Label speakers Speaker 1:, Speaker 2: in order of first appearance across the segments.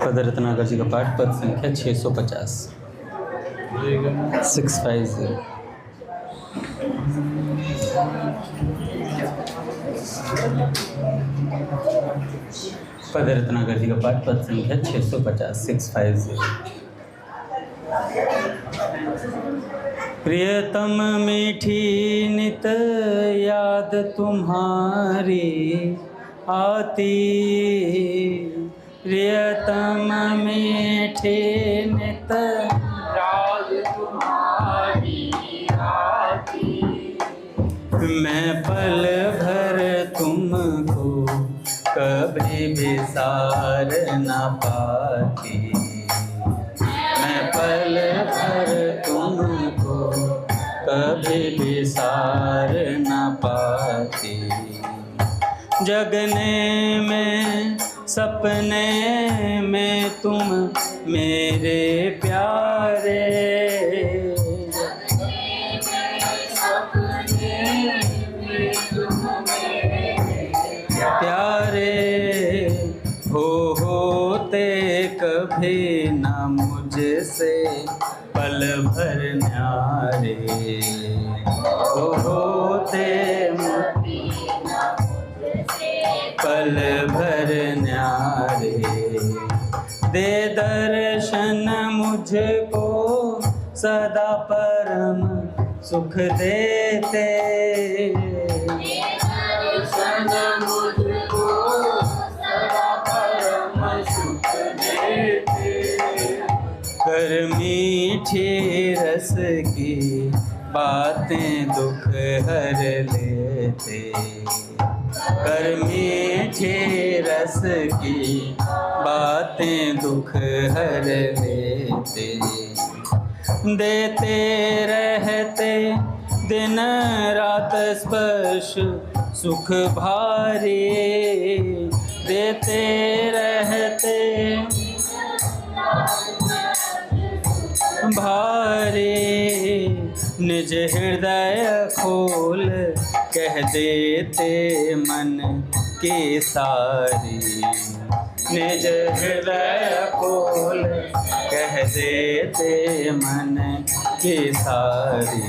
Speaker 1: पद रत्नाकर जी का पाठ, पद संख्या 650 650। पद रत्नाकर जी का पाठ, पद संख्या 650 650। प्रियतम मीठी नित याद तुम्हारी आती, प्रियतम मीठी नित
Speaker 2: याद तुम्हारी आती,
Speaker 1: मैं पल भर तुमको कभी बिसार न पाती, मैं पल भर तुमको कभी बिसार न पाती। जगने में सपने में तुम मेरे प्यारे, प्यारे होते कभी न मुझसे पल भर न्यारे, होते पल भर न्यारे। दे दर्शन मुझको सदा परम सुख देते,
Speaker 2: मुझको सदा परम सुख देते,
Speaker 1: कर मीठी रस की बातें दुख हर लेते, कर मीठी रस की बातें दुख हर लेते। देते रहते दिन रात स्पर्श सुख भारी, देते रहते भारी। निज हृदय खोल कह देते मन की सारी, निज हृदय खोल कह देते मन की सारी।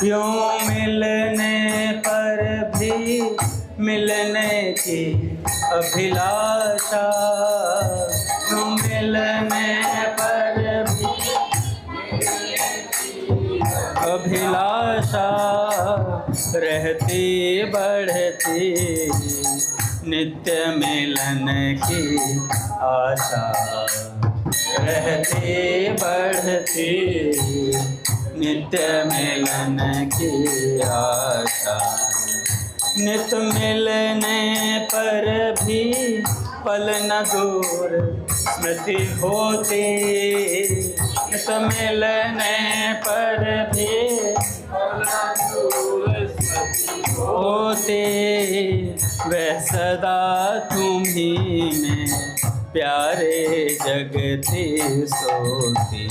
Speaker 1: यूं मिलने पर भी मिलने की अभिलाषा, यूं मिलने पर भी अभिलाषा रहती बढ़ती, नित्य मिलन की आशा रहती बढ़ती, नित्य मिलन की आशा। नित मिलने पर भी पल न दूर स्मृति होती, नित मिलने पर भी पल न दूर स्मृति होती। वह सदा तुम्ही में प्यारे जगती सोती,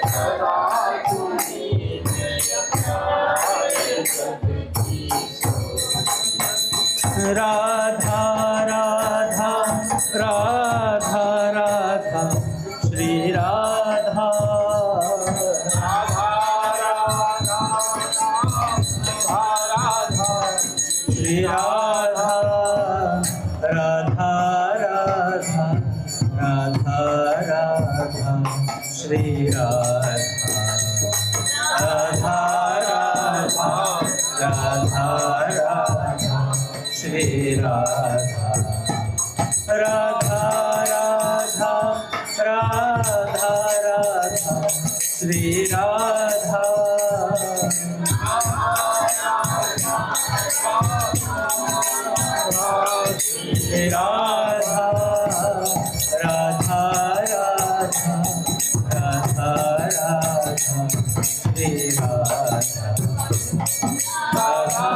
Speaker 2: सदा तुम्ही में प्यारे जगती सोती।
Speaker 1: राधा राधा राधा राधा श्री राधा,
Speaker 2: राधा राधा राधा
Speaker 1: श्री राधा, राधा राधा राधा राधा श्री राधा, राधा राधा राधा राधा श्री राधा, राधा राधा राधा राधा श्री राधा, श्री राधा, राधा राधा राधा राधा श्री राधा, राधा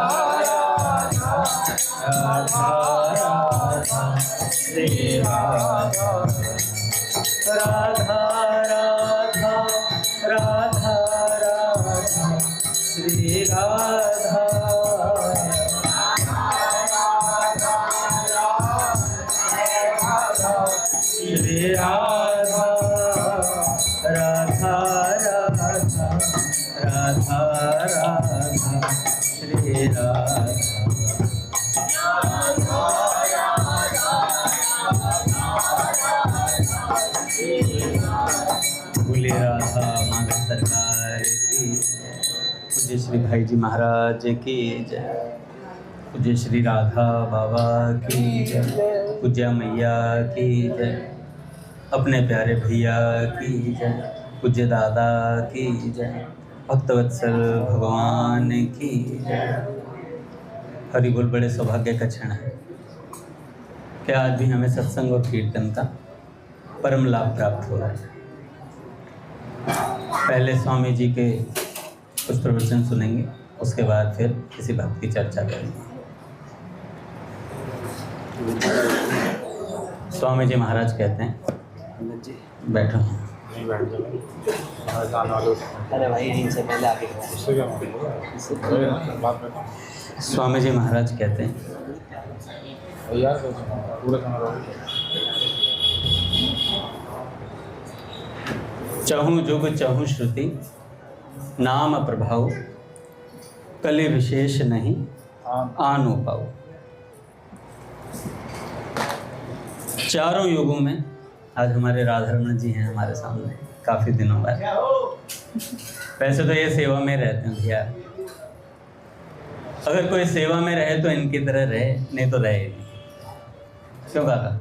Speaker 1: राधा राधा श्री राधा, राधा राधा राधा राधा श्री राधा, बोलिए राधा माधव सरकार की, पूज्य श्री भाई जी महाराज की जय, पूज्य श्री राधा बाबा की जय, पूज्य मैया की जय, अपने प्यारे भैया की जय, पूज्य दादा की जय, भक्तवत्सल भगवान की जय। हरि बोल। बड़े सौभाग्य का क्षण है कि आज भी हमें सत्संग और कीर्तन का परम लाभ प्राप्त हो रहा है। पहले स्वामी जी के कुछ प्रवचन सुनेंगे, उसके बाद फिर किसी बात की चर्चा करेंगे। स्वामी जी महाराज कहते हैं, बैठो।
Speaker 2: अरे भाई इनसे पहले आगे
Speaker 1: स्वामी जी महाराज कहते हैं, चहु जुग चहु श्रुति नाम प्रभाव, कलि विशेष नहीं आनो पाओ। चारों युगों में आज हमारे राधारमण जी हैं हमारे सामने काफ़ी दिनों बाद। वैसे तो ये सेवा में रहते हैं भैया, अगर कोई सेवा में रहे तो इनकी तरह रहे, नहीं तो रहे नहीं। क्यों काका?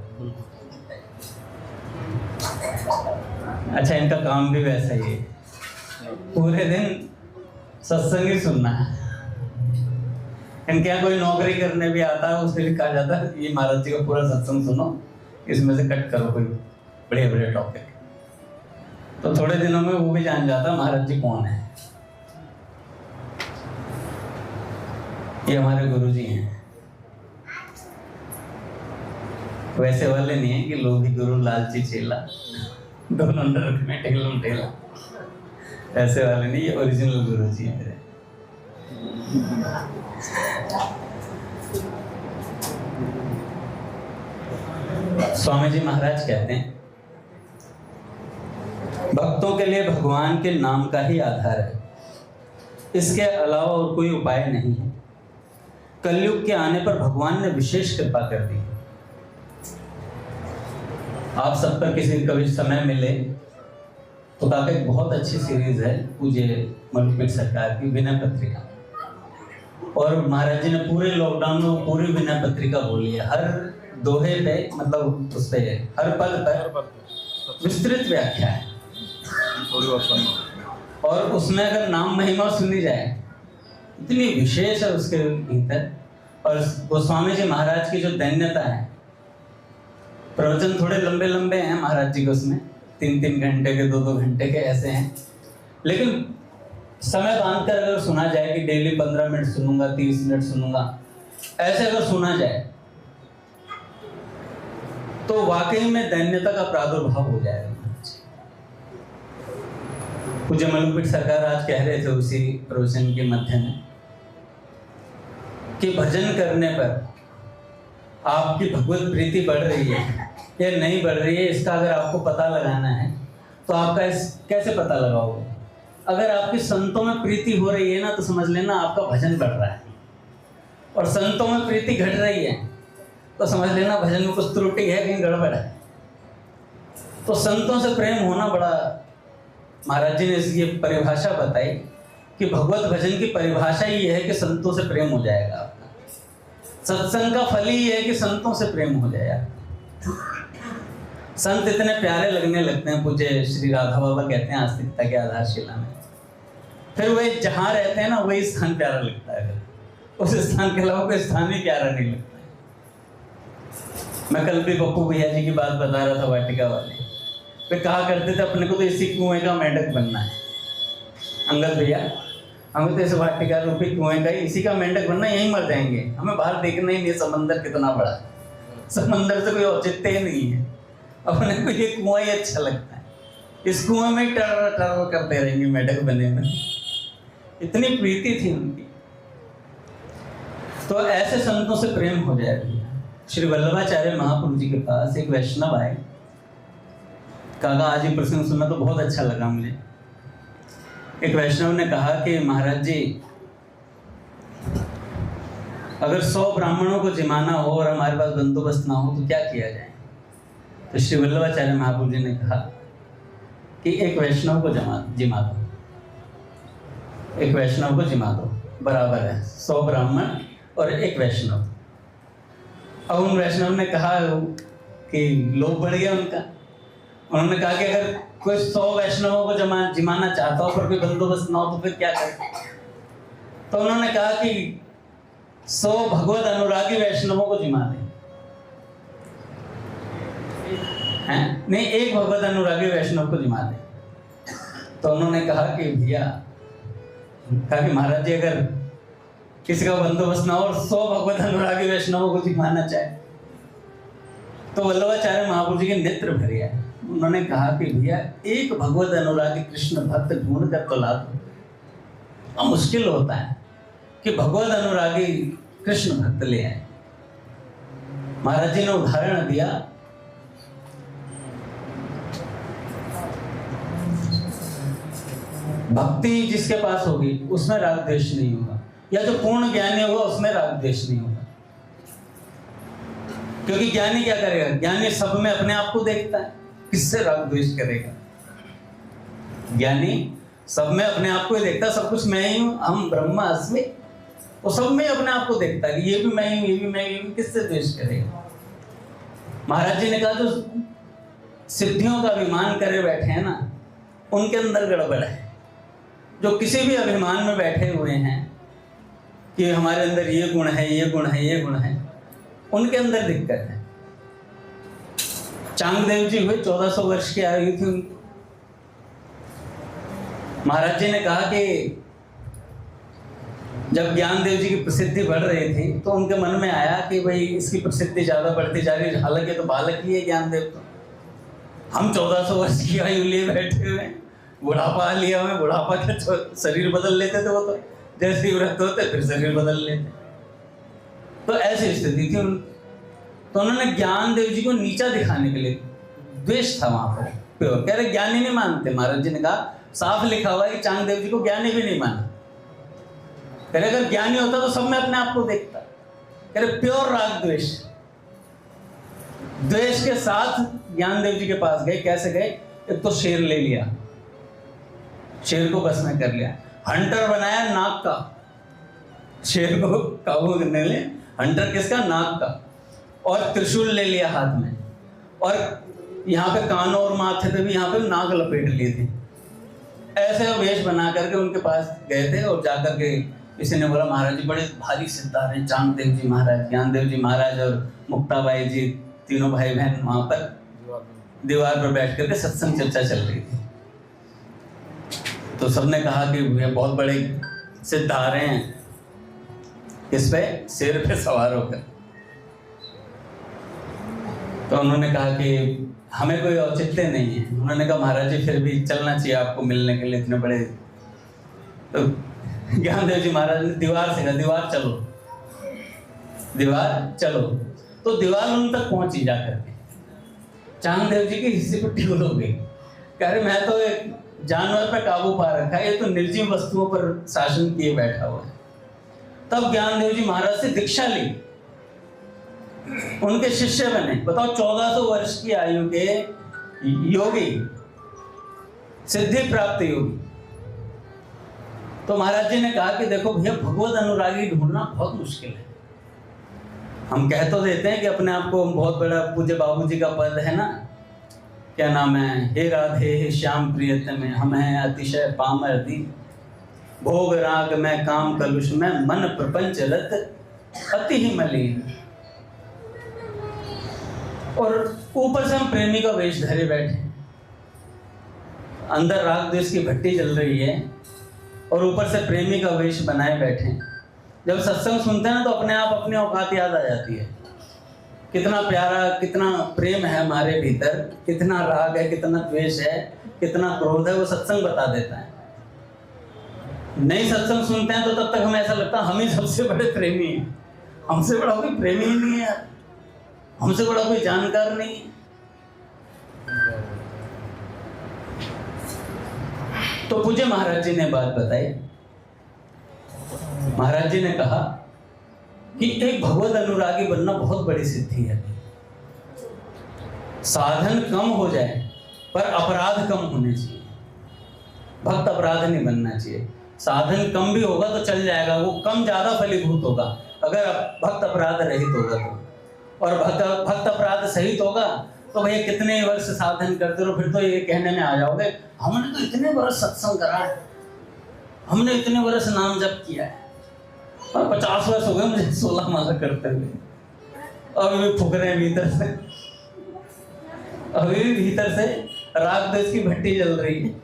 Speaker 1: अच्छा, इनका काम भी वैसा ही है, पूरे दिन सत्संग ही सुनना है। इनके यहाँ कोई नौकरी करने भी आता है, उससे भी कहा जाता है ये महाराज जी का पूरा सत्संग सुनो, इसमें से कट करो कोई बढ़िया बढ़िया टॉपिक। तो थोड़े दिनों में वो भी जान जाता महाराज जी कौन है। ये हमारे गुरु जी हैं। वैसे वाले नहीं है कि लोभी गुरु लालची चेला, दोनों नरक में टेलम टेला, ऐसे वाले नहीं। ये ओरिजिनल गुरु जी है मेरे। स्वामी जी महाराज कहते हैं, भक्तों के लिए भगवान के नाम का ही आधार है, इसके अलावा और कोई उपाय नहीं है। कलयुग के आने पर भगवान ने विशेष कृपा कर दी। आप सब पर किसी कभी समय मिले तो काका एक बहुत अच्छी सीरीज है पूज्य मलुकपेट सरकार की विनय पत्रिका, और महाराज जी ने पूरे लॉकडाउन में पूरी विनय पत्रिका बोली है। हर दोहे पे मतलब उस पे हर पद पर विस्तृत व्याख्या है, और उसमें अगर नाम महिमा सुनी जाए इतनी विशेष है उसके भीतर। और गोस्वामी जी महाराज की जो दैन्यता है, प्रवचन थोड़े लंबे लंबे हैं महाराज जी के, उसमें 3-3 घंटे के 2-2 घंटे के ऐसे हैं, लेकिन समय बांधकर अगर सुना जाए कि डेली 15 मिनट सुनूंगा, 30 मिनट सुनूंगा, ऐसे अगर सुना जाए तो वाकई में दैन्यता का प्रादुर्भाव हो जाएगा। पूज्य मलुकपेट सरकार आज कह रहे थे उसी प्रवचन के मध्य में कि भजन करने पर आपकी भगवत प्रीति बढ़ रही है या नहीं बढ़ रही है, इसका अगर आपको पता लगाना है तो आपका कैसे पता लगाओगे? अगर आपकी संतों में प्रीति हो रही है ना, तो समझ लेना आपका भजन बढ़ रहा है, और संतों में प्रीति घट रही है तो समझ लेना भजन में कुछ त्रुटि है, कहीं गड़बड़ है। तो संतों से प्रेम होना बड़ा, महाराज जी ने इसकी परिभाषा बताई कि भगवत भजन की परिभाषा ये है कि संतों से प्रेम हो जाएगा आपका। सत्संग का फल ही है कि संतों से प्रेम हो जाएगा। संत इतने प्यारे लगने लगते हैं, पूज्य श्री राधा बाबा कहते हैं आस्तिकता के आधारशिला में, फिर वे जहाँ रहते हैं ना वही स्थान प्यारा लगता है, उस स्थान के अलावा कोई स्थान ही प्यारा नहीं लगता है। मैं कल भी पप्पू भैया जी की बात बता रहा था, वाटिका वाले वे कहा करते थे अपने को तो इसी कुएं का मेंढक बनना है। अंगद भैया, हमें तो इस वाटिका रूपी कुएं का ही, इसी का मेंढक बनना, यहीं मर जाएंगे, हमें बाहर देखना ही नहीं समंदर कितना बड़ा है, समंदर से कोई औचित्य ही नहीं है, अपने को ये कुआं ही अच्छा लगता है, इस कुएं में ही टर करते रहेंगे मेंढक बने में। इतनी प्रीति थी उनकी। तो ऐसे संतों से प्रेम हो जाएगा। श्री वल्लभाचार्य महाप्रभु जी के पास एक वैष्णव आए, काका आज ही प्रसंग सुना तो बहुत अच्छा लगा मुझे। एक वैष्णव ने कहा कि महाराज जी, अगर 100 ब्राह्मणों को जिमाना हो और हमारे पास बंदोबस्त ना हो तो क्या किया जाए? तो श्री वल्लभाचार्य महाप्रभु जी ने कहा कि एक वैष्णव को जिमा दो, एक वैष्णव को जिमा दो, बराबर है 100 ब्राह्मण और एक वैष्णव। अब उन वैष्णव ने कहा कि लोभ बढ़ गया उनका। उन्होंने कहा कि अगर कोई 100 वैष्णवों को जिमाना चाहता हो पर कोई बंदोबस्त ना हो तो फिर क्या करें। तो उन्होंने कहा कि 100 भगवत अनुरागी वैष्णवों को जिमा दें। नहीं, एक भगवत अनुरागी वैष्णव को जिमा दें। तो उन्होंने कहा कि भैया, कहा कि महाराज जी अगर किसी का बंदोबस्त ना हो और 100 भगवत अनुरागी वैष्णवों को जिमाना चाहे तो वल्लभाचार्य महाप्रभु जी के नेत्र भर आए। उन्होंने कहा कि भैया एक भगवत अनुरागी कृष्ण भक्त ढूंढ कर तो ला दो। अब मुश्किल होता है कि भगवत अनुरागी कृष्ण भक्त ले आए। महाराज जी ने उदाहरण दिया, भक्ति जिसके पास होगी उसमें राग द्वेष नहीं होगा, या जो पूर्ण ज्ञानी होगा उसमें राग द्वेष नहीं होगा। क्योंकि ज्ञानी क्या करेगा, ज्ञानी सब में अपने आप को देखता है, किससे राग द्वेष करेगा। ज्ञानी सब में अपने आप को ही देखता है, सब कुछ मैं ही हूं, हम ब्रह्मा अस्मि, वो सब में अपने आप को देखता है कि ये भी मैं ही हूं, ये भी मैं ही हूं, किससे द्वेष करेगा। महाराज जी ने कहा जो सिद्धियों का अभिमान करे बैठे हैं ना, उनके अंदर गड़बड़ है। जो किसी भी अभिमान में बैठे हुए हैं कि हमारे अंदर ये गुण है, ये गुण है, ये गुण है, उनके अंदर दिक्कत है। चांगदेव जी हुए 1400 वर्ष की आयु थी उनकी। महाराज जी ने कहा कि जब ज्ञानदेव जी की प्रसिद्धि बढ़ रही थी तो उनके मन में आया कि भाई इसकी प्रसिद्धि ज्यादा बढ़ती जा रही है, हालांकि तो बालक ही है ज्ञानदेव, तो हम 1400 वर्ष की आयु लिए बैठे हुए, बुढ़ापा लिया हुए, बुढ़ापा के शरीर बदल लेते थे वो, तो जैसे ही व्रत होते फिर शरीर बदल लेते। तो ऐसी स्थिति थी तो उन्होंने ज्ञानदेव जी को नीचा दिखाने के लिए, द्वेष था वहां पर, कह रहे ज्ञानी नहीं मानते। महाराज जी ने कहा साफ लिखा हुआ है कि चांगदेव जी को ज्ञानी भी नहीं माना। कह रहे अगर ज्ञानी होता तो सब में अपने आप को देखता। कह रहे प्योर राग द्वेष, द्वेष के साथ ज्ञानदेव जी के पास गए। कैसे गए, एक तो शेर ले लिया, शेर को बस में कर लिया, हंटर बनाया नाग का, शेर को काबू करने ले हंटर किसका, नाग का, और त्रिशूल ले लिया हाथ में, और यहाँ पे कानों और माथे पे भी यहाँ पे नाग लपेट लिए थे। ऐसे वेश बना करके उनके पास गए थे और जाकर के किसी ने बोला महाराज जी बड़े भारी सिद्धार हैं, चांगदेव जी महाराज, ज्ञानदेव जी महाराज और मुक्ताबाई जी, तीनों भाई बहन वहां पर दीवार पर बैठ करके सत्संग चर्चा चल रही थी। तो सबने कहा कि बहुत बड़े सिद्ध आ रहे हैं, इस पे शेर पे सवार होकर। तो उन्होंने कहा कि हमें कोई औचित्य नहीं है। उन्होंने कहा महाराज जी फिर भी चलना चाहिए आपको मिलने के लिए, इतने बड़े। तो ज्ञानदेव जी महाराज ने दीवार से कहा दीवार चलो, दीवार चलो। तो दीवार उन तक पहुंची जाकर के, चांगदेव जी की हिस्से पर टिकल हो गई। कह रहे मैं तो एक जानवर पर काबू पा रखा है, ये तो निर्जीव वस्तुओं पर शासन किए बैठा हुआ है। तब ज्ञानदेव जी महाराज से दीक्षा ली, उनके शिष्य बने। बताओ 1400 वर्ष की आयु के योगी, सिद्धि प्राप्त योगी। तो महाराज जी ने कहा कि देखो भैया भगवत अनुरागी ढूंढना बहुत मुश्किल है। हम कह तो देते हैं कि अपने आप को बहुत बड़ा पूज्य बाबूजी का पद है ना, क्या नाम है, हे राधे हे श्याम प्रियतम में, हम हैं अतिशय पामर दी, भोग राग में काम कलुष में, मन प्रपंच रत अति ही मलिन। और ऊपर से हम प्रेमी का वेश धरे बैठे, अंदर राग द्वेष की भट्टी जल रही है और ऊपर से प्रेमी का वेश बनाए बैठे। जब सत्संग सुनते हैं ना तो अपने आप अपनी औकात याद आ जाती है, कितना प्यारा, कितना प्रेम है हमारे भीतर, कितना राग है, कितना द्वेष है, कितना क्रोध है, वो सत्संग बता देता है। नहीं सत्संग सुनते हैं तो तब तक हमें ऐसा लगता है हम ही सबसे बड़े प्रेमी हैं, हमसे बड़ा कोई प्रेमी ही नहीं है, हमसे बड़ा कोई जानकार नहीं है। तो पूज्य महाराज जी ने बात बताई। महाराज जी ने कहा कि एक भगवत अनुरागी बनना बहुत बड़ी सिद्धि है। साधन कम हो जाए पर अपराध कम होने चाहिए। भक्त अपराध नहीं बनना चाहिए। साधन कम भी होगा तो चल जाएगा, वो कम ज्यादा फलीभूत होगा अगर भक्त अपराध रहित होगा तो। और भक्त अपराध सहित होगा तो भैया कितने वर्ष साधन करते रहो, फिर तो ये कहने में आ जाओगे हमने तो इतने वर्ष सत्संग करा है, हमने इतने वर्ष नाम जप किया है, और 50 वर्ष हो गए मुझे 16 माला करते हुए, अभी भी फूक रहे हैं भीतर से, अभी भी भीतर से राग द्वेष की भट्टी जल रही है।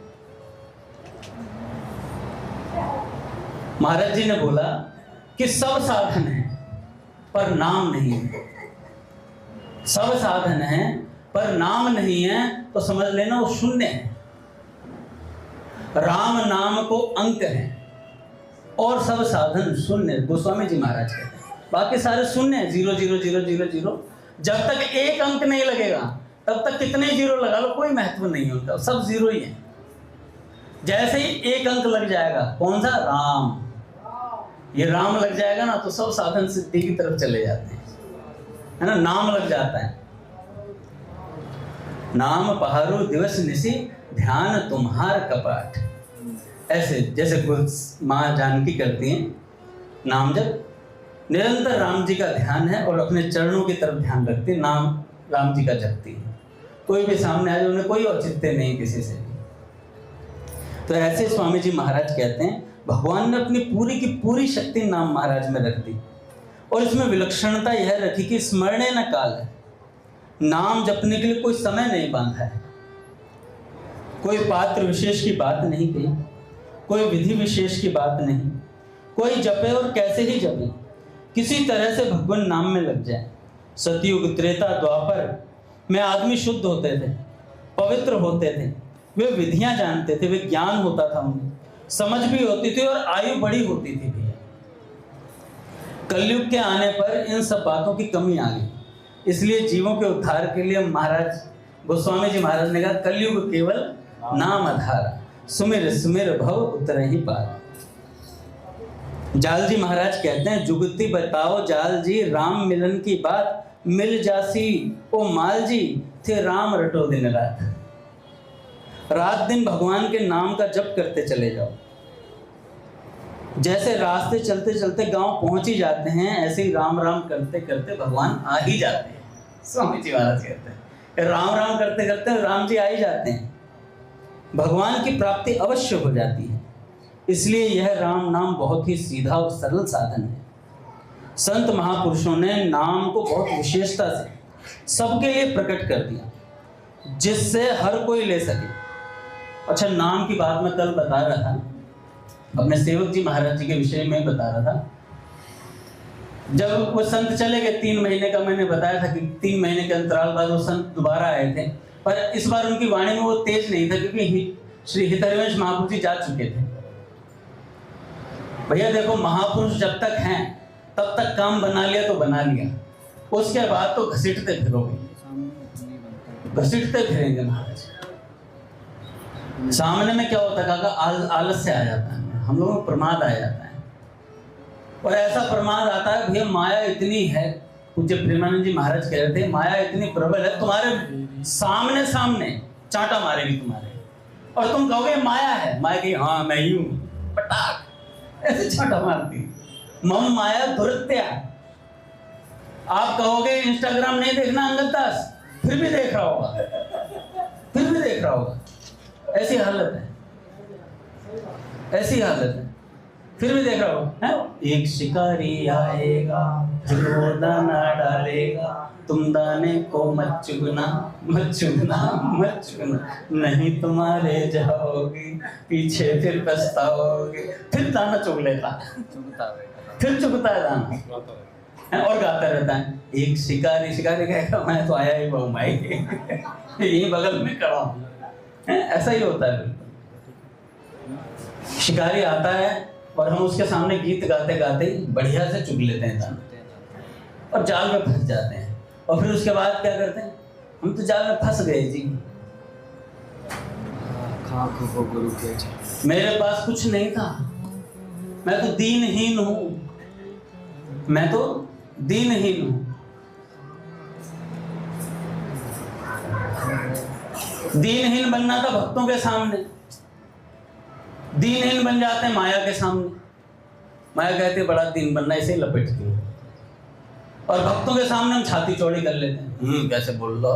Speaker 1: महाराज जी ने बोला कि सब साधन है पर नाम नहीं है। सब साधन है पर नाम नहीं है तो समझ लेना वो शून्य है। राम नाम को अंक है और सब साधन शून्य। गोस्वामी जी महाराज कहते हैं बाकी सारे शून्य है, 0 0 0 0 0। जब तक एक अंक नहीं लगेगा तब तक कितने जीरो लगा लो कोई महत्व नहीं होता, सब जीरो ही है। जैसे ही एक अंक लग जाएगा, कौन सा? राम। ये राम लग जाएगा ना तो सब साधन सिद्धि की तरफ चले जाते हैं, है ना। नाम लग जाता है। नाम पहारो दिवस निसी ध्यान तुम्हार कपाट। ऐसे जैसे माँ जानकी करती हैं नाम जब, निरंतर राम जी का ध्यान है और अपने चरणों की तरफ ध्यान रखती है, नाम राम जी का जपती है। कोई भी सामने आ जाए उन्हें कोई औचित्य नहीं किसी से भी। तो ऐसे स्वामी जी महाराज कहते हैं भगवान ने अपनी पूरी की पूरी शक्ति नाम महाराज में रख दी, और इसमें विलक्षणता यह रखी कि स्मरणे न काल है। नाम जपने के लिए कोई समय नहीं बांधा है, कोई पात्र विशेष की बात नहीं कही, कोई विधि विशेष की बात नहीं, कोई जपे और कैसे ही जपे, किसी तरह से भगवान नाम में लग जाए। सतयुग त्रेता द्वापर में आदमी शुद्ध होते थे, पवित्र होते थे, वे विधियां जानते थे, वे ज्ञान होता था उन्हें, समझ भी होती थी और आयु बड़ी होती थी भैया। कलयुग के आने पर इन सब बातों की कमी आ गई, इसलिए जीवों के उद्धार के लिए महाराज गोस्वामी जी महाराज ने कहा कलयुग केवल नाम आधारा, सुमिर सुमिर भव उतर ही पार। जाल जी महाराज कहते हैं जुगती बताओ जाल जी राम मिलन की बात, मिल जासी ओ माल जी थे राम रटो दिन रात। रात दिन भगवान के नाम का जप करते चले जाओ। जैसे रास्ते चलते चलते गांव पहुंच ही जाते हैं, ऐसे ही राम राम करते करते भगवान आ ही जाते हैं। स्वामी जी महाराज कहते हैं राम राम करते करते राम जी आ ही जाते हैं, भगवान की प्राप्ति अवश्य हो जाती है। इसलिए यह राम नाम बहुत ही सीधा और सरल साधन है। संत महापुरुषों ने नाम को बहुत विशेषता से सबके लिए प्रकट कर दिया, जिससे हर कोई ले सके। अच्छा, नाम की बात मैं कल बता रहा था, अपने सेवक जी महाराज जी के विषय में बता रहा था। जब वो संत चले गए 3 महीने का, मैंने बताया था कि 3 महीने के अंतराल बाद वो संत दोबारा आए थे, पर इस बार उनकी वाणी में वो तेज नहीं था क्योंकि श्री हितरिवंश महापुरुष जी जा चुके थे। भैया देखो, महापुरुष जब तक हैं तब तक काम बना लिया तो बना लिया, उसके बाद तो घसीटते फिरोगे, घसीटते फिरेंगे महाराज। सामने में क्या होता है, आलस से आ जाता है, हम लोगों को प्रमाद आ जाता है। और ऐसा प्रमाद आता है भैया, माया इतनी है, पूज्य प्रेमानंद जी महाराज कह रहे थे माया इतनी प्रबल है, तुम्हारे सामने सामने चांटा मारेगी तुम्हारे, और तुम कहोगे माया है, माया की हाँ मैं ही हूं, पटाख ऐसे चांटा मारती। मम माया दुरत्या। आप कहोगे इंस्टाग्राम नहीं देखना अंगद दास, फिर भी देख रहा होगा, फिर भी देख रहा होगा। ऐसी हालत है, ऐसी हालत है, फिर भी देख रहा हो। एक शिकारी आएगा फिर वो दाना डालेगा, तुम दाने को मत चुगना मत चुगना मत चुगना, नहीं तुम्हारे जाओगे पीछे फिर पछताओगे। फिर दाना चुग लेता, फिर चुगता है दाना और गाता रहता है। एक शिकारी, शिकारी कहेगा मैं तो आया ही बहु माई, यही बगल में खड़ा हूं। ऐसा ही होता है बिल्कुल। शिकारी आता है और हम उसके सामने गीत गाते गाते बढ़िया से चुग लेते हैं दाना और जाल में फंस जाते हैं। और फिर उसके बाद क्या करते हैं, हम तो जाल में फंस गए जी, मेरे पास कुछ नहीं था, मैं तो दीनहीन हूं, मैं तो दीनहीन हूं। दीनहीन बनना था भक्तों के सामने, दीनहीन बन जाते हैं माया के सामने। माया कहती है बड़ा दीन बनना, इसे लपेटती है। और भक्तों के सामने हम छाती चौड़ी कर लेते हैं, कैसे बोल लो।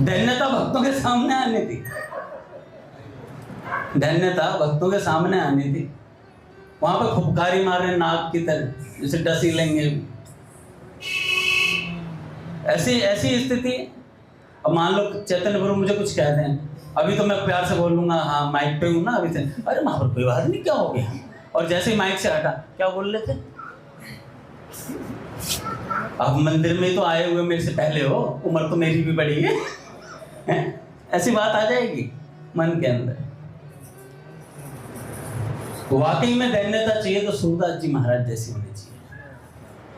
Speaker 1: धन्यता भक्तों के सामने आनी थी, धन्यता भक्तों के सामने आनी थी। वहां पर फुफकारी मार रहे नाग की तरह, जैसे डसी लेंगे। ऐसी ऐसी स्थिति। अब मान लो चैतन्य प्रभु मुझे कुछ कह दें, अभी तो मैं प्यार से बोलूंगा, हाँ माइक पे हूं ना अभी से, अरे वहां पर कोई बात नहीं, क्या हो गया। और जैसे ही माइक से हटा, क्या बोल रहे थे, आप मंदिर में तो आए हुए मेरे से पहले हो, उम्र तो मेरी भी बड़ी है। ऐसी बात आ जाएगी मन के अंदर। वाकई में धन्यता चाहिए तो सूरदास जी महाराज जैसी होनी चाहिए,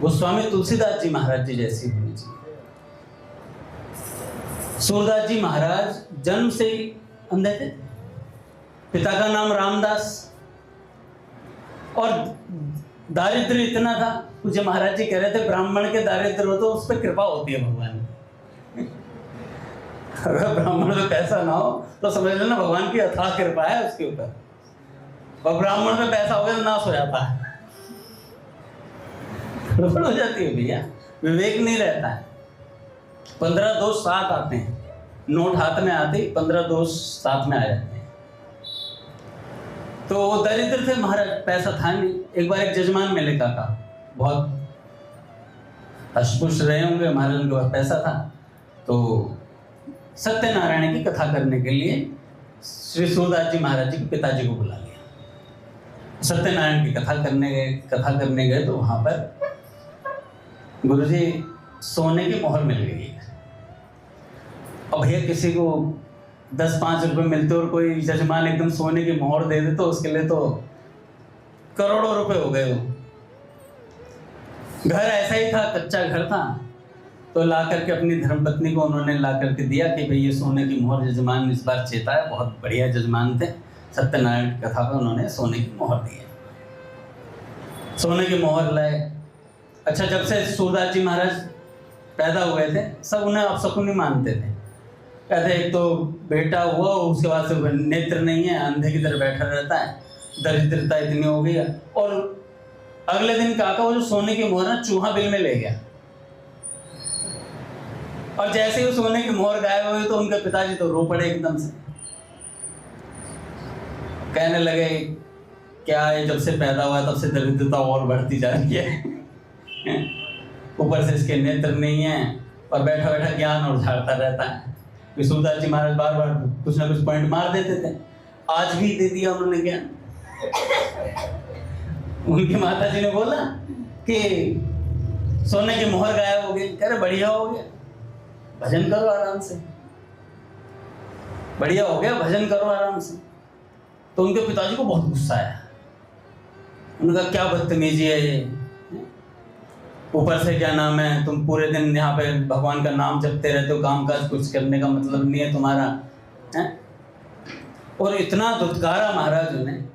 Speaker 1: गोस्वामी तुलसीदास जी महाराज जी जैसी होनी चाहिए। सूरदास जी महाराज जन्म से ही अंधे थे, पिता का नाम रामदास, और दारिद्र्य इतना था। मुझे महाराज जी कह रहे थे ब्राह्मण के दारिद्र्य हो तो उस पर कृपा होती है भगवान। अगर ब्राह्मण में पैसा ना हो तो समझ लेना भगवान की अथाह कृपा है उसके ऊपर। और ब्राह्मण में पैसा हो गया तो नाश हो जाता है, गड़बड़ हो जाती है भैया, विवेक नहीं रहता है। 15 दोष साथ आते हैं, नोट हाथ में आते ही 15 दोष साथ में आ जाते हैं। तो वो दरिद्र थे महाराज, पैसा था नहीं। एक बार एक जजमान मिले काका, बहुत अष्टपुष्ट रहे होंगे, महाराज उनके पास पैसा था। तो सत्यनारायण की कथा करने के लिए श्री सूरदास जी महाराज जी के पिताजी को बुला लिया। सत्यनारायण की कथा करने गए तो वहां पर गुरुजी सोने की मोहर मिल गई। अब भैया किसी को 10-5 रुपए मिलते और कोई जजमान एकदम सोने की मोहर दे दे तो उसके लिए तो करोड़ों रुपए हो गए। वो घर ऐसा ही था, कच्चा घर था, तो ला करके अपनी धर्मपत्नी को उन्होंने ला करके दिया कि भाई ये सोने की मोहर जजमान इस बार चेता है। बहुत बढ़िया जजमान थे, सत्यनारायण की कथा पर उन्होंने सोने की मोहर दी है। सोने की मोहर लाए। अच्छा, जब से सूरदास जी महाराज पैदा हुए थे सब उन्हें अपशकुनी मानते थे। कहते एक तो बेटा हुआ, उसके बाद से नेत्र नहीं है, अंधे की तरह बैठा रहता है, दरिद्रता इतनी हो गई। और अगले दिन काका वो जो सोने की मोहर ना चूहा बिल में ले गया, और जैसे ही वो सोने की मोहर गायब हुई तो उनके पिताजी तो रो पड़े एकदम से। कहने लगे क्या है, जब से पैदा हुआ तब से दरिद्रता और बढ़ती जा रही है। ऊपर से इसके नेत्र नहीं है और बैठा बैठा ज्ञान और झाड़ता रहता है। सूरदास जी महाराज बार बार कुछ ना कुछ पॉइंट मार देते थे। आज भी दे दिया उन्होंने ज्ञान। उनकी माता जी ने बोला कि सोने की मोहर गायब हो गई। कह रहे बढ़िया हो गया, भजन करो आराम से। बढ़िया हो गया, भजन करो आराम से। तो उनके पिताजी को बहुत गुस्सा आया। उनका क्या बदतमीजी है ये, ऊपर से क्या नाम है, तुम पूरे दिन यहाँ पे भगवान का नाम जपते रहते हो, काम काज कुछ करने का मतलब नहीं है तुम्हारा, है? और इतना धुतकारा महाराज उन्हें।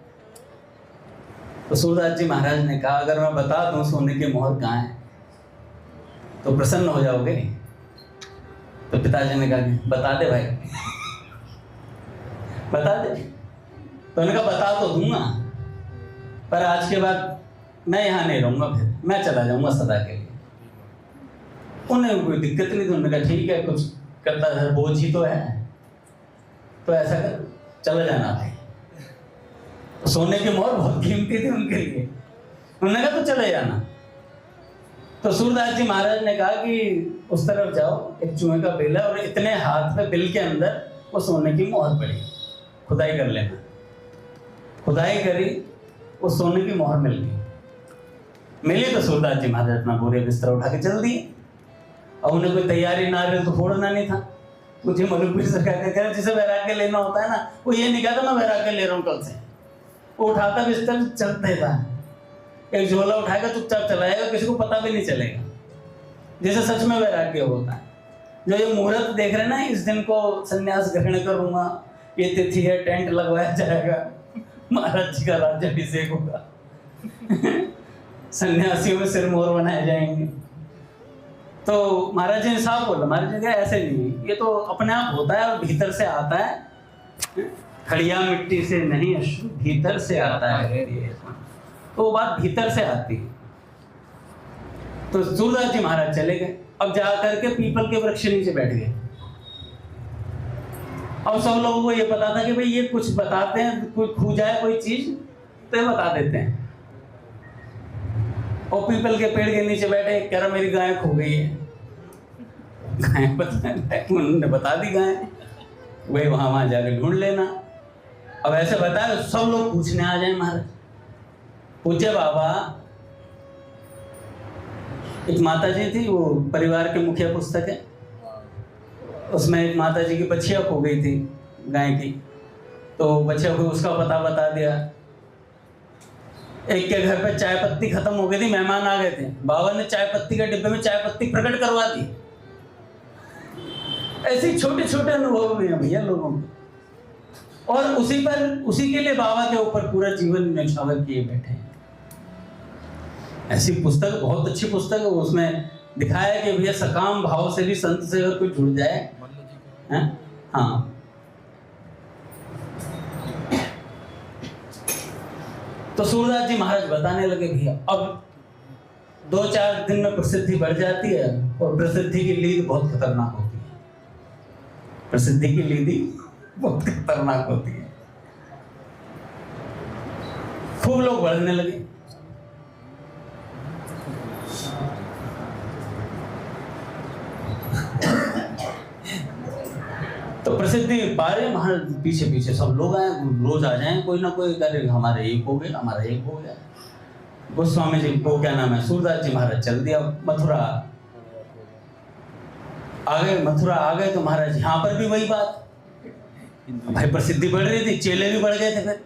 Speaker 1: तो सूरदास जी महाराज ने कहा अगर मैं बता दूं सोने की मोहर कहाँ है तो प्रसन्न हो जाओगे। तो पिताजी ने कहा बता दे भाई, बता दे। तो उन्होंने कहा बता तो दूंगा, पर आज के बाद मैं यहाँ नहीं रहूंगा, फिर मैं चला जाऊंगा सदा के लिए। उन्हें कोई दिक्कत नहीं थी। उन्होंने कहा ठीक है, कुछ करता है, बोझ ही तो है, तो ऐसा कर चला जाना भाई। तो सोने की मोहर बहुत कीमती थी उनके लिए। उन्होंने कहा तो चले जाना। तो सूरदास जी महाराज ने कहा कि उस तरफ जाओ, एक चूहे का बिल है और इतने हाथ में बिल के अंदर वो सोने की मोहर पड़ी, खुदाई कर लेना। खुदाई करी, वो सोने की मोहर मिल गई। मिली तो सूरदास जी महाराज अपना पूरे बिस्तर उठा के चल दिए। और उन्हें कोई तैयारी नारियल तो फोड़ना नहीं था। मुझे मलुकपुर सरकार का कह जिसे वैराग्य लेना होता है ना, वो ये नहीं कहता मैं वैराग्य ले रहा हूँ कल से। वो उठाता बिस्तर चलते था, एक झोला उठाएगा चुपचाप चलाएगा, किसी को पता भी नहीं चलेगा, जैसे सच में वैराग्य होता है। जो ये मुहूर्त देख रहे हैं ना, इस दिन को संन्यास ग्रहण करूंगा, ये तिथि है, टेंट लगवाया जाएगा, महाराज जी का राज्याभिषेक होगा, संन्यासियों में सिर मोहर बनाए जाएंगे। तो महाराज जी ने साफ बोला, महाराज जी ने कहा ऐसे नहीं, ये तो अपने आप होता है और भीतर से आता है, खड़िया मिट्टी से नहीं अश्रु भीतर से आता है, तो वो बात भीतर से आती है। तो सूरदास जी महाराज चले गए, अब जा करके पीपल के वृक्ष नीचे बैठ गए। अब सब लोगों को ये पता था कि भाई ये कुछ बताते हैं, कोई खो जाए कोई चीज तो ये बता देते हैं। और पीपल के पेड़ के नीचे बैठे, कह रहा मेरी गाय खो गई है। गाय उन्होंने बता दी गाय, वही वहां जाकर ढूंढ लेना। अब ऐसे बताया सब लोग पूछने आ जाए महाराज। पूछे बाबा, एक माता जी थी, वो परिवार के मुखिया पुस्तक है, उसमें एक माता जी की बच्चिया खो गई थी गाय की, तो बच्चिया को उसका पता बता दिया। एक के घर पे चाय पत्ती खत्म हो गई थी, मेहमान आ गए थे, बाबा ने चाय पत्ती के डिब्बे में चाय पत्ती प्रकट करवा दी। ऐसे छोटे छोटे अनुभव भी हैं भैया लोगों के, और उसी के लिए बाबा के ऊपर पूरा जीवन न्यौछावर किए बैठे हैं। ऐसी पुस्तक, बहुत अच्छी पुस्तक है, उसमें दिखाया है कि भैया सकाम भाव से भी संत से अगर कोई जुड़ जाए है? हाँ, तो सूरदास जी महाराज बताने लगे भैया अब 2-4 दिन में प्रसिद्धि बढ़ जाती है, और प्रसिद्धि की लीद बहुत खतरनाक होती है। प्रसिद्धि की लीद बहुत खतरनाक होती है। खूब लोग बढ़ने लगे। तो प्रसिद्धि बारे महाराज पीछे पीछे सब लोग आए, रोज आ जाए, कोई ना कोई करे हमारे एक हो गया, हमारा एक हो गया। गोस्वामी जी को क्या नाम है, सूरदास जी महाराज चल दिया मथुरा आ गए। मथुरा आ गए तो महाराज यहाँ पर भी वही बात, भाई प्रसिद्धि बढ़ रही थी, चेले भी बढ़ गए थे। फिर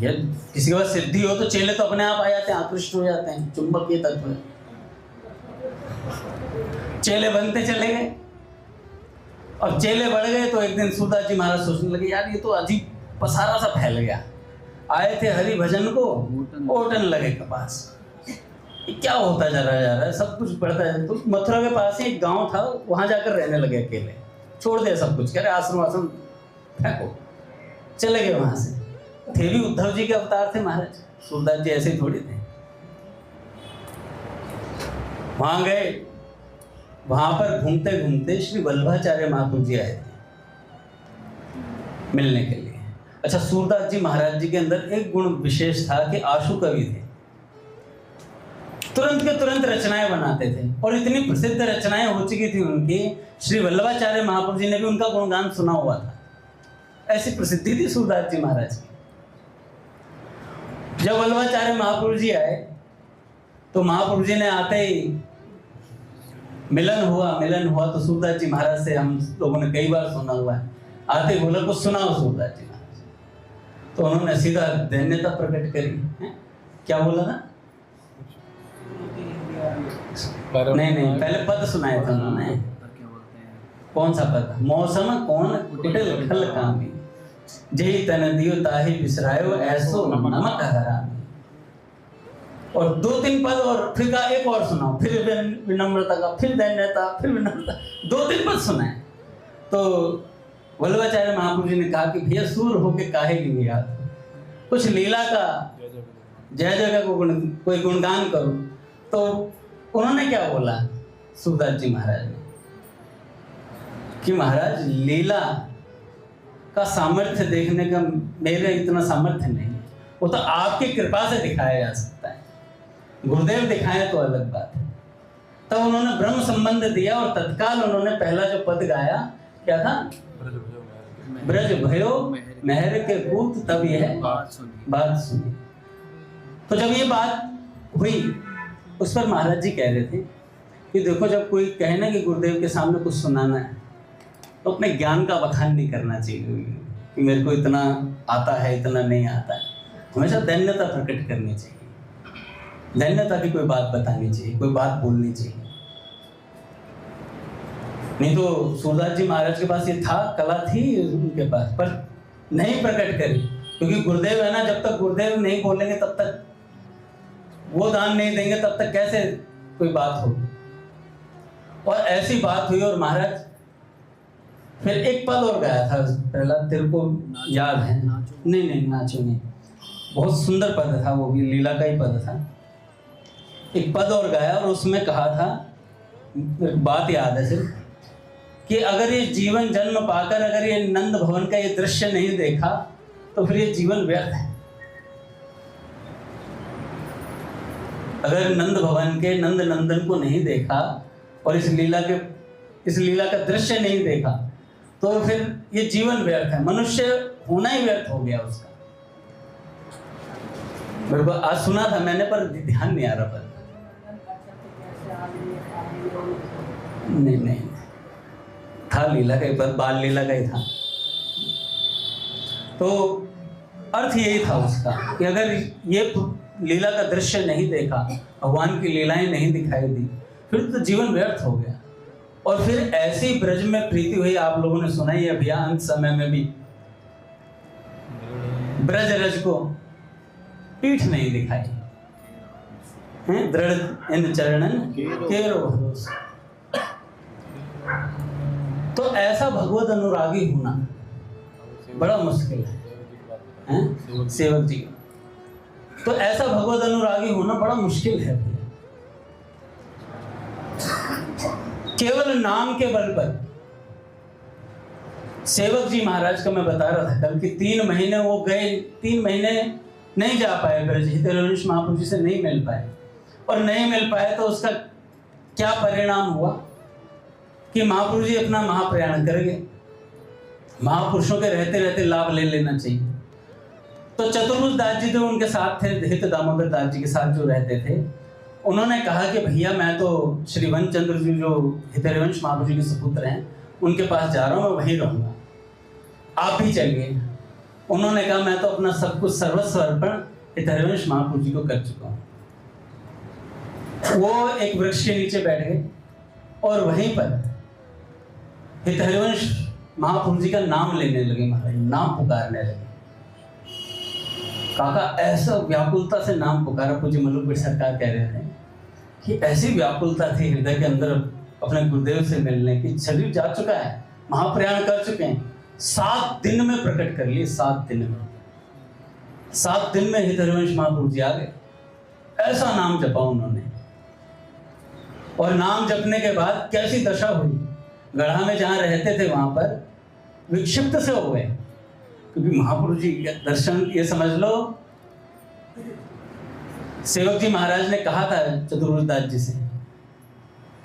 Speaker 1: ये किसी के पास सिद्धि हो तो चेले तो अपने आप आ जाते हैं, आकृष्ट हो जाते हैं, चुंबक ये तत्व है। चेले बनते चले गए, और चेले बढ़ गए तो एक दिन सूरदास जी महाराज सोचने लगे, यार ये तो अजीब पसारा सा फैल गया। आए थे हरि भजन को, ओटन लगे कपास, क्या होता जा रहा है, सब कुछ बढ़ता है। तो मथुरा के पास ही एक गांव था, वहां जाकर रहने लगे अकेले, छोड़ दिया सब कुछ, कह रहे आश्रम आश्रम फेंको, चले गए वहां से। थे भी उद्धव जी के अवतार थे महाराज, सूरदास जी ऐसे थोड़ी थे। वहां गए, वहां पर घूमते घूमते श्री वल्लभाचार्य महापुर जी आए थे मिलने के लिए। अच्छा, सूरदास जी महाराज जी के अंदर एक गुण विशेष था कि आशु कवि थे, तुरंत के तुरंत रचनाएं बनाते थे, और इतनी प्रसिद्ध रचनाएं हो चुकी थी उनकी, श्री वल्लभाचार्य महापुर जी ने भी उनका गुणगान सुना हुआ था। ऐसी प्रसिद्धि थी सूरदास जी महाराज की। जब वल्लभाचार्य महापुर जी आए तो महापुर जी ने आते ही मिलन हुआ तो सूरदास जी महाराज से हम लोगों ने कई बार सुना हुआ है, आते ही बोला कुछ सुनाओ सूरदास जी महाराज। तो उन्होंने सीधा दैन्यता प्रकट करी है? क्या बोला ना, नहीं पहले पद सुनाए थे उन्होंने। कौन सा पद? मौसम कौन कुटिल खल कामी, जही तन दियो ताहि बिसरायो, ऐसो नमक हरामी। और 2-3 पद, और फिर का एक और सुनाओ, फिर विनम्रता का, फिर दैन्यता, फिर विनम्रता, 2-3 पद सुनाए। तो वल्लभाचार्य महापुर जी ने कहा कि भैया सूर होके काहे की भी याद, कुछ लीला का जय जय का कोई गुणगान करो। तो उन्होंने क्या बोला सूरदास जी महाराज ने कि महाराज लीला का सामर्थ्य देखने का मेरे इतना सामर्थ्य नहीं, वो तो आपकी कृपा से दिखाया जा सकता है, गुरुदेव दिखाए तो अलग बात है। तब उन्होंने ब्रह्म संबंध दिया, और तत्काल उन्होंने पहला जो पद गाया क्या था, ब्रज भयो मेहर के पूत, तब यह बात सुनी। तो जब ये बात हुई, उस पर महाराज जी कह रहे थे कि देखो, जब कोई कहे ना कि गुरुदेव के सामने कुछ सुनाना है तो अपने ज्ञान का बखान नहीं करना चाहिए कि मेरे को इतना आता है, इतना नहीं आता है। हमेशा दैन्यता प्रकट करनी चाहिए, दैन्यता की कोई बात बतानी चाहिए, कोई बात बोलनी चाहिए। नहीं तो सूरदास जी महाराज के पास ये था, कला थी उनके पास, पर नहीं प्रकट करी, क्योंकि गुरुदेव है ना, जब तक गुरुदेव नहीं बोलेंगे तब तक, वो दान नहीं देंगे तब तक कैसे कोई बात होगी। और ऐसी बात हुई और महाराज फिर एक पद और गाया था पहला, तेरे को याद है? नहीं, नाचो नहीं, बहुत सुंदर पद था, वो भी लीला का ही पद था। एक पद और गाया और उसमें कहा था, बात याद है सिर्फ, कि अगर ये जीवन जन्म पाकर अगर ये नंद भवन का ये दृश्य नहीं देखा तो फिर ये जीवन व्यर्थ है। अगर नंद भवन के नंद नंदन को नहीं देखा और इस लीला का दृश्य नहीं देखा तो फिर ये जीवन व्यर्थ है, मनुष्य होना ही व्यर्थ हो गया उसका। मेरे को आज सुना था मैंने, पर ध्यान नहीं आ रहा पर नहीं था, लीला का ही पद, बाल लीला का ही था। तो अर्थ यही था उसका कि अगर ये लीला का दृश्य नहीं देखा, भगवान की लीलाएं नहीं दिखाई दी, फिर तो जीवन व्यर्थ हो गया। और फिर ऐसी ब्रज में प्रीति हुई, आप लोगों ने सुना ही है भैया, अंत समय में भी ब्रज रज को पीठ नहीं दिखाई है, दृढ़ इन चरणन केरो भरोसा। तो ऐसा भगवत अनुरागी होना बड़ा मुश्किल है, सेवक जी। तो ऐसा भगवत अनुरागी होना बड़ा मुश्किल है भैया। केवल नाम के बल पर सेवक जी महाराज का मैं बता रहा था कल कि 3 महीने वो गए, 3 महीने नहीं जा पाए ब्रज, हितैषी महाप्रभु जी से नहीं मिल पाए। और नहीं मिल पाए तो उसका क्या परिणाम हुआ कि महाप्रभु जी अपना महाप्रयाण कर गए। महापुरुषों के रहते रहते लाभ ले लेना चाहिए। तो चतुर्भुज दास जी जो उनके साथ थे, हित दामोदर दास जी के साथ जो रहते थे, उन्होंने कहा कि भैया मैं तो श्री वनचंद्र जी जो हितैषी महाप्रभु जी के सुपुत्र हैं उनके पास जा रहा हूँ, मैं वहीं रहूंगा, आप भी चलिए। उन्होंने कहा मैं तो अपना सब कुछ सर्वस्व अर्पण हितैषी महाप्रभु जी को कर चुका हूँ। वो एक वृक्ष के नीचे बैठ गए और वहीं पर हितैषी महाप्रभु जी का नाम लेने लगे, महाराज नाम पुकारने लगे। काका ऐसा व्याकुलता से नाम पुकारा, पूज्य मल्लुकपीठ सरकार कह रहे थे कि ऐसी व्याकुलता थी हृदय के अंदर अपने गुरुदेव से मिलने की। शरीर जा चुका है, महाप्रयाण कर चुके हैं, 7 दिन में प्रकट कर लिए, 7 दिन में, 7 दिन में हितैषी महाप्रभु जी आ गए। ऐसा नाम जपा उन्होंने, और नाम जपने के बाद कैसी दशा हुई, गढ़ा में जहां रहते थे वहां पर विक्षिप्त से हो गए, क्योंकि महाप्रभु जी दर्शन, ये समझ लो सेवक जी महाराज ने कहा था चतुर्भुज दास जी से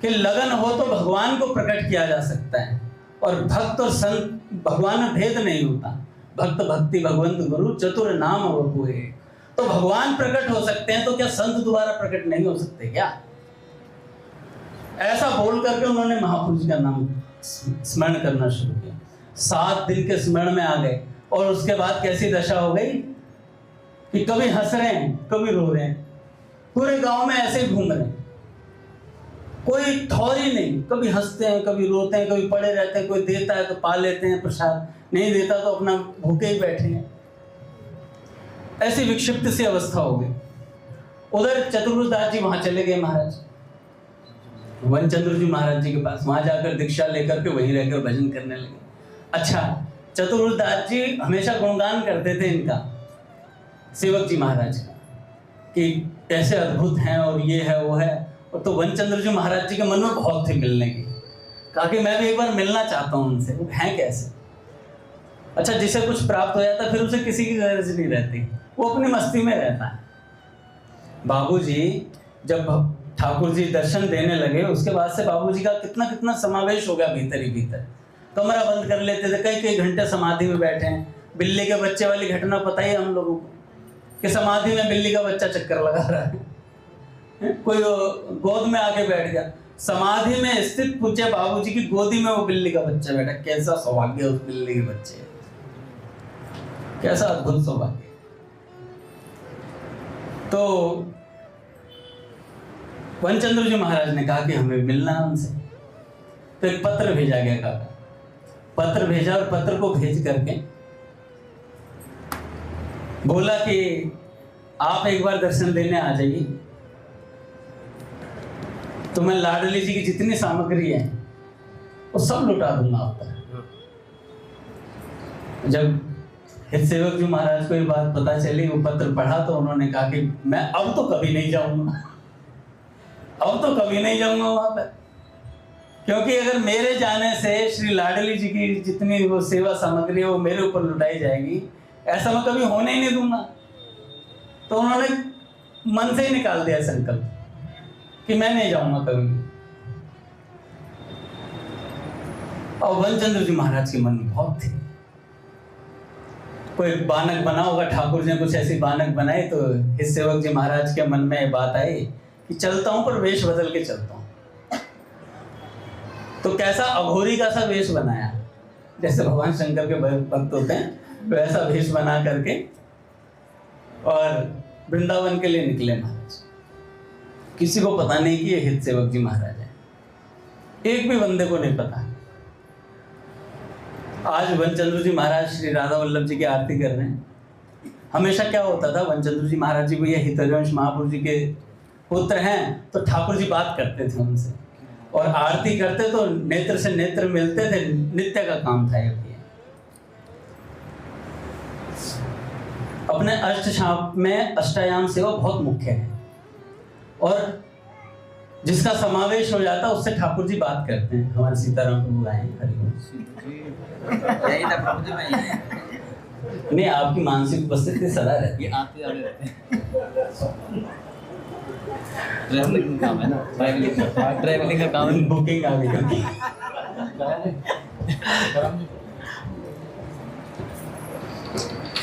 Speaker 1: कि लगन हो तो भगवान को प्रकट किया जा सकता है, और भक्त और संत भगवान में भेद नहीं होता। भक्त भक्ति भगवंत गुरु चतुर नाम वपुए। तो भगवान प्रकट हो सकते हैं तो क्या संत दोबारा प्रकट नहीं हो सकते क्या? ऐसा बोल करके उन्होंने महाप्रभु जी का नाम स्मरण करना शुरू किया। 7 दिन के स्मरण में आ गए, और उसके बाद कैसी दशा हो गई कि कभी हंस रहे हैं, कभी रो रहे हैं, पूरे गांव में ऐसे ही घूम रहे हैं, कोई ठौर ही नहीं। कभी हंसते हैं, कभी रोते हैं, कभी पड़े रहते हैं, कोई देता है तो पा लेते हैं प्रसाद, नहीं देता तो अपना भूखे ही बैठे हैं। ऐसी विक्षिप्त सी अवस्था हो गई। उधर चतुर्भुज दास जी वहां चले गए महाराज वनचंद्र जी महाराज जी के पास, वहां जाकर दीक्षा लेकर के वहीं रहकर भजन करने लगे। अच्छा, चतुर्भुज दास जी हमेशा गुणगान करते थे इनका, सेवक जी महाराज का, कि कैसे अद्भुत हैं और ये है वो है। और तो वनचंद्र जी महाराज जी के मन में बहुत थी मिलने की, कहा कि मैं भी एक बार मिलना चाहता हूँ उनसे, वो हैं कैसे। अच्छा, जिसे कुछ प्राप्त हो जाता फिर उसे किसी की गरज नहीं रहती, वो अपनी मस्ती में रहता है। बाबूजी जब ठाकुर जी दर्शन देने लगे, उसके बाद से बाबूजी का कितना कितना समावेश हो गया भीतर ही भीतर। कमरा बंद कर लेते थे, कई कई घंटे समाधि में बैठे हैं। बिल्ली के बच्चे वाली घटना पता ही है हम लोगों को कि समाधि में बिल्ली का बच्चा चक्कर लगा रहा है, कोई गोद में आके बैठ गया। समाधि में स्थित पूछे बाबूजी की गोदी में वो बिल्ली का बच्चा बैठा। कैसा सौभाग्य उस बिल्ली के बच्चे, कैसा अद्भुत सौभाग्य। तो वनचंद्र जी महाराज ने कहा कि हमें मिलना है उनसे। तो एक पत्र भेजा गया, काका पत्र भेजा, और पत्र को भेज करके बोला कि आप एक बार दर्शन देने आ जाइए। तो मैं लाडली जी की जितनी सामग्री है वो सब लुटा दूंगा आप तक। जब हित सेवक जी महाराज को ये बात पता चली, वो पत्र पढ़ा, तो उन्होंने कहा कि मैं अब तो कभी नहीं जाऊंगा, अब तो कभी नहीं जाऊंगा वहां पर, क्योंकि अगर मेरे जाने से श्री लाडली जी की जितनी वो सेवा सामग्री है वो मेरे ऊपर लुटाई जाएगी, ऐसा मैं कभी होने ही नहीं दूंगा। तो उन्होंने मन से ही निकाल दिया संकल्प कि मैं नहीं जाऊंगा कभी। और वनचंद्र जी महाराज के मन में बहुत थी, कोई बानक बना होगा, ठाकुर जी ने कुछ ऐसी बानक बनाई, तो हित सेवक जी महाराज के मन में ये बात आई कि चलता हूं पर वेश बदल के चलता हूं। तो कैसा अघोरी का सा वेश बनाया, जैसे भगवान शंकर के भक्त होते हैं वैसा वेश बना करके और वृंदावन के लिए निकले महाराज। किसी को पता नहीं कि ये हित सेवक जी महाराज है, एक भी बंदे को नहीं पता। आज वनचंद्र जी महाराज श्री राधा वल्लभ जी की आरती कर रहे हैं। हमेशा क्या होता था, वनचंद्र जी महाराज जी को ये हितवंश महापुरुष जी के पुत्र हैं तो ठाकुर जी बात करते थे उनसे, और आरती करते तो नेत्र से नेत्र मिलते थे, नित्य का काम था ये। अपने अष्टशाम में अष्टायाम सेवा बहुत मुख्य है, और जिसका समावेश हो जाता है उससे ठाकुर जी बात करते हैं। हमारे सीताराम प्रभु आए नहीं, आपकी मानसिक उपस्थिति सदा रहती है।
Speaker 2: ट्रैवलिंग काम है ना, ट्रैवलिंग का काम है।
Speaker 1: बुकिंग आ गई।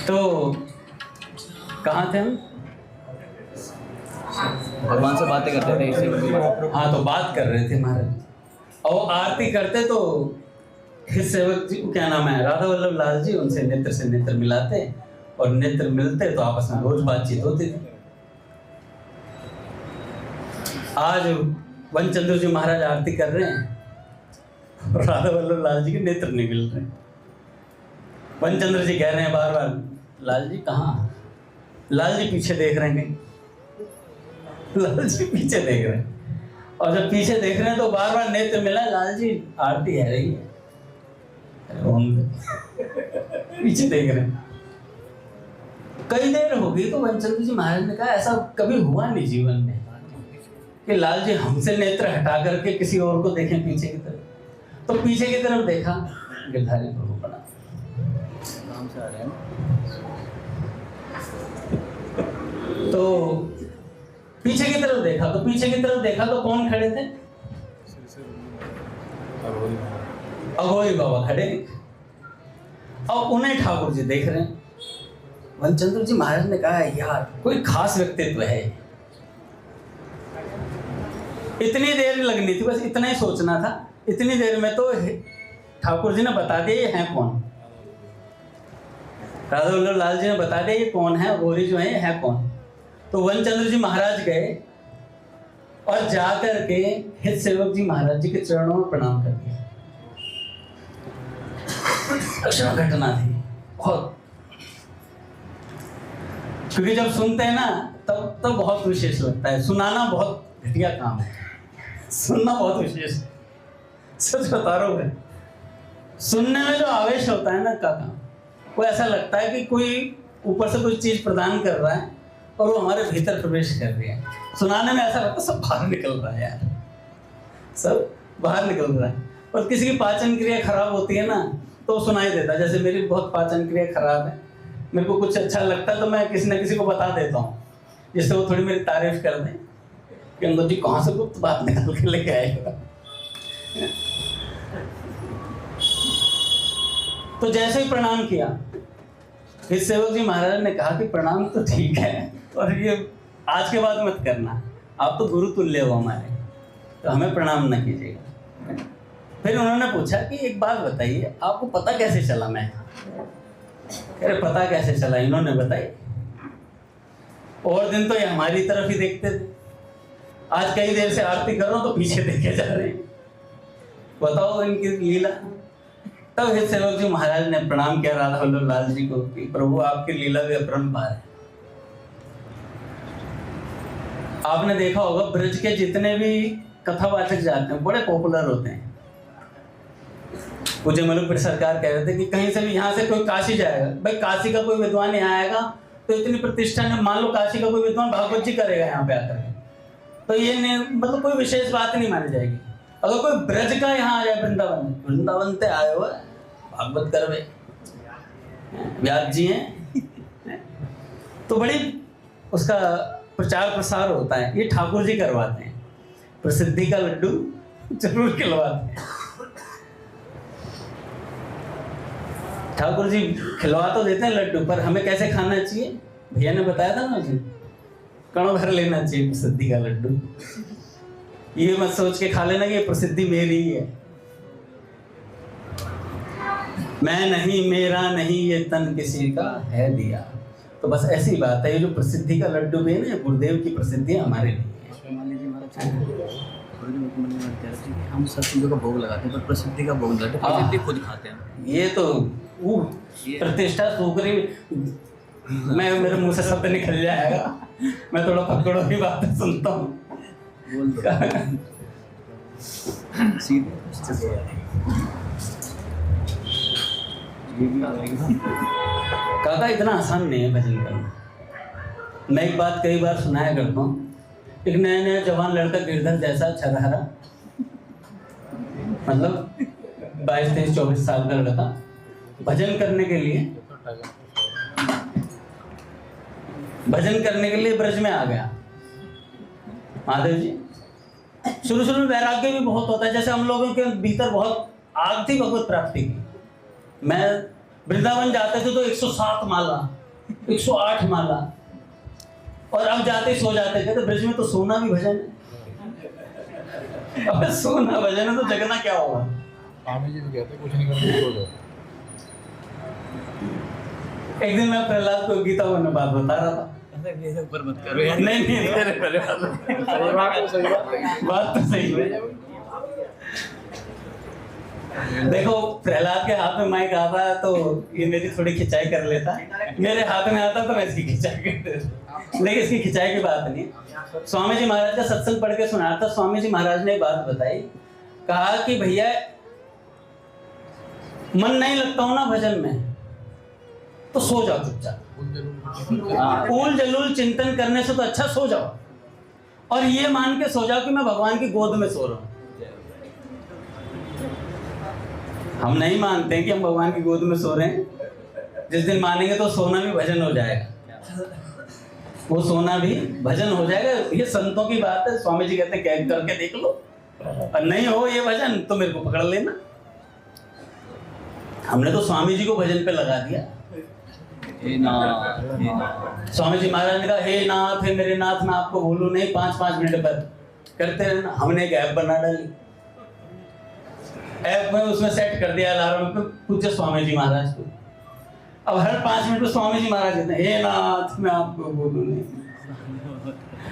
Speaker 1: तो कहाँ थे हम?
Speaker 2: भगवान से बातें करते थे इसी।
Speaker 1: हाँ, तो बात कर रहे थे महाराज, और आरती करते तो हित सेवक जी, क्या नाम है, राधा वल्लभ लाल जी, उनसे नेत्र से नेत्र मिलाते, और नेत्र मिलते तो आपस में रोज बातचीत होती थी। आज वनचंद्र जी महाराज आरती कर रहे हैं, राधा वल्लभ लाल जी के नेत्र नहीं मिल रहे। वनचंद्र जी कह रहे हैं बार बार, लाल जी कहाँ? लाल जी पीछे देख रहे हैं, लाल जी पीछे देख रहे हैं, और जब पीछे देख रहे हैं तो बार बार नेत्र मिला, लाल जी आरती है रही है, पीछे देख रहे हैं। कई देर हो गई तो वनचंद्र जी महाराज ने कहा, ऐसा कभी हुआ नहीं जीवन में कि लाल जी हमसे नेत्र हटा करके किसी और को देखें पीछे की तरफ। तो पीछे की तरफ देखा, गिरधारी प्रभु बना
Speaker 2: काम से आ रहे हैं।
Speaker 1: तो पीछे की तरफ देखा, तो पीछे की तरफ देखा तो कौन खड़े थे? अघोरी बाबा खड़े, और उन्हें ठाकुर जी देख रहे हैं। वनचंद्र जी महाराज ने कहा, यार कोई खास व्यक्तित्व है। इतनी देर लगनी थी, बस इतना ही सोचना था। इतनी देर में तो ठाकुर जी ने बता दिया ये हैं कौन। राधा वल्लभ लाल जी ने बता दिया ये कौन है, अघोरी जो है कौन। तो वनचंद्र जी महाराज गए और जाकर के हित सेवक जी महाराज जी के चरणों में प्रणाम कर दिया। घटना थी बहुत, क्योंकि जब सुनते हैं ना तब बहुत विशेष लगता है। सुनाना बहुत घटिया काम है, सुनना बहुत विशेष है। सच बता रहा हूँ, सुनने में जो आवेश होता है ना का काम, वो ऐसा लगता है कि कोई ऊपर से कोई चीज प्रदान कर रहा है और वो हमारे भीतर प्रवेश कर रही है। सुनाने में ऐसा लगता है सब बाहर निकल रहा है यार, सब बाहर निकल रहा है। और किसी की पाचन क्रिया खराब होती है ना तो सुनाई देता है। जैसे मेरी बहुत पाचन क्रिया खराब है, मेरे को कुछ अच्छा लगता है तो मैं किसी न किसी को बता देता हूँ, जिससे वो थोड़ी मेरी तारीफ कर दें कि अंदर जी कहाँ से गुप्त बात निकाल के लेके आएगा। तो जैसे ही प्रणाम किया, हित सेवक जी महाराज ने कहा कि प्रणाम तो ठीक है, और ये आज के बाद मत करना, आप तो गुरु तुल्य हो हमारे, तो हमें प्रणाम न कीजिएगा। फिर उन्होंने पूछा कि एक बात बताइए, आपको पता कैसे चला मैं? अरे पता कैसे चला, इन्होंने बताई। और दिन तो ये हमारी तरफ ही देखते थे, आज कई देर से आरती कर रहा हूँ तो पीछे देखे जा रहे हैं, बताओ इनकी लीला। तब हित सेवक जी महाराज ने प्रणाम किया राधा वल्लभ लाल जी को कि प्रभु आपकी लीला भी अपरंपार है। आपने देखा होगा ब्रज के जितने भी कथावाचक जाते हैं, बड़े पॉपुलर होते हैं। पूज्य मलुकपेट सरकार कह रहे थे कि कहीं से भी, यहाँ से कोई काशी जाएगा, भाई काशी का कोई विद्वान यहाँ आएगा तो इतनी प्रतिष्ठा ने, मान लो काशी का कोई विद्वान भागवत जी करेगा यहाँ पे आकर के, तो ये मतलब कोई विशेष बात नहीं मानी जाएगी। अगर कोई ब्रज का यहाँ आ जाए, वृंदावन से आए हुए भागवत करवे, व्यास जी हैं, तो बड़ी उसका प्रचार प्रसार होता है। ये ठाकुर जी करवाते हैं, प्रसिद्धि का लड्डू जरूर खिलवाते हैं। ठाकुर जी खिलवा तो देते हैं लड्डू, पर हमें कैसे खाना चाहिए भैया ने बताया था ना जी, कणों भर लेना चाहिए प्रसिद्धि का लड्डू। ये मत सोच के खा लेना कि ये प्रसिद्धि मेरी ही है, मैं नहीं, मेरा नहीं, ये तन किसी का है दिया। तो बस ऐसी बात है, ये जो प्रसिद्धि का लड्डू भी है ना, गुरुदेव की प्रसिद्धि हमारे लिए है।
Speaker 2: मान लीजिए हम सब चीज़ों का भोग लगाते हैं, पर प्रसिद्धि का भोग लगाते हैं, प्रसिद्धि खुद खाते हैं।
Speaker 1: ये तो प्रतिष्ठा सूकरी, मैं मेरे मुंह से शब्द निकल जाएगा, मैं थोड़ा पकड़ों की बातें सुनता हूँ।
Speaker 2: बोल दो सीधे
Speaker 1: काका इतना आसान नहीं है भजन करना। मैं एक बात कई बार सुनाया करता हूँ, एक नया नया जवान लड़का गिरधर जैसा छरहरा, मतलब 22, 23, 24 साल का लड़का भजन करने के लिए ब्रज में आ गया। महादेव जी, शुरू शुरू में वैराग्य भी बहुत होता है, जैसे हम लोगों के भीतर बहुत आग थी भगवत प्राप्ति की। मैं वृंदावन जाते थे तो 107 माला, 108 माला, और अब जाते सो जाते थे। तो ब्रज में तो सोना भी भजन है। अब सोना भजन है तो जगना क्या होगा।
Speaker 3: स्वामी जी भी कहते कुछ नहीं करना, सो जाओ।
Speaker 1: एक दिन मैं प्रहलाद को गीता में बात बता रहा था।
Speaker 2: मेरे ऊपर मत करो यार।
Speaker 1: नहीं बात तो सही है। देखो, प्रहलाद के हाथ में माइक आता है तो ये मेरी थोड़ी खिंचाई कर लेता, मेरे हाथ में आता तो मैं इसकी खिंचाई कर देता। लेकिन इसकी खिंचाई की बात नहीं। स्वामी जी महाराज का सत्संग पढ़ के सुनाया था। स्वामी जी महाराज ने एक बात बताई, कहा कि भैया मन नहीं लगता हो ना भजन में तो सो जाओ चुपचाप। ऊल जलूल चिंतन करने से तो अच्छा सो जाओ, और ये मान के सो जाओ कि मैं भगवान की गोद में सो रहा हूं। हम नहीं मानते हैं कि हम भगवान की गोद में सो रहे हैं। जिस दिन मानेंगे तो सोना भी भजन हो जाएगा, वो सोना भी भजन हो जाएगा। ये संतों की बात है। स्वामी जी कहते हैं क्या करके देख लो, और नहीं हो ये भजन तो मेरे को पकड़ लेना। हमने तो स्वामी जी को भजन पे लगा दिया।
Speaker 2: हे नाथ,
Speaker 1: स्वामी जी महाराज ने कहा, हे नाथ, हे मेरे नाथ, मैं आपको भूलूं नहीं। 5-5 मिनट पर करते रहना। हमने एक ऐप बना डाली, ऐप में उसमें सेट कर दिया अलार्म पे पूज्य स्वामी जी महाराज को। अब हर 5 मिनट में स्वामी जी महाराज कहते हैं, हे नाथ, मैं आपको भूलूं नहीं।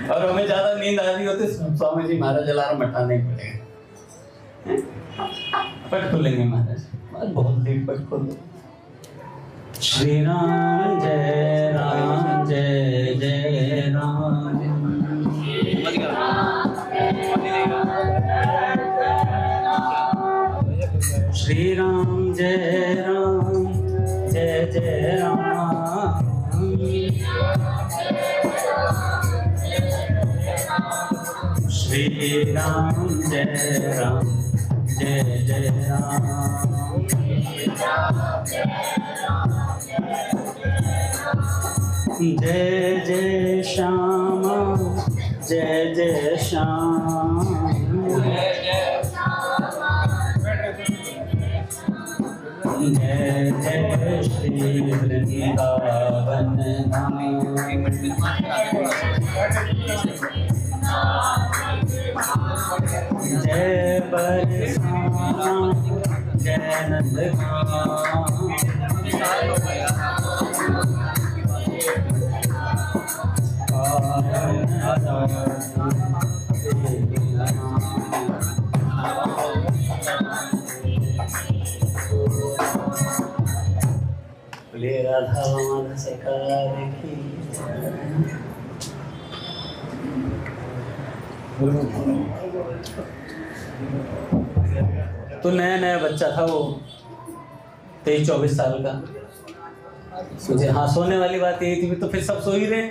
Speaker 1: और हमें ज्यादा नींद आ रही होती, स्वामी जी महाराज अलार्म हटाने पड़ेगा। पट खोलेंगे महाराज, बहुत देर पट खोलो। श्री राम जय राम, जय जय राम। श्री राम जय राम, जय जय राम। श्री राम जय राम, जय जय राम। जय जय श्यामा, जय जय श्याम। जय जय श्री वृंदावन धाम। जय बरसाना, जय नंदगांव। राधा माधव सरकार की। तो नया नया बच्चा था वो, 23-24 साल का। मुझे हाँ, सोने वाली बात यही थी, तो फिर सब सो ही रहे।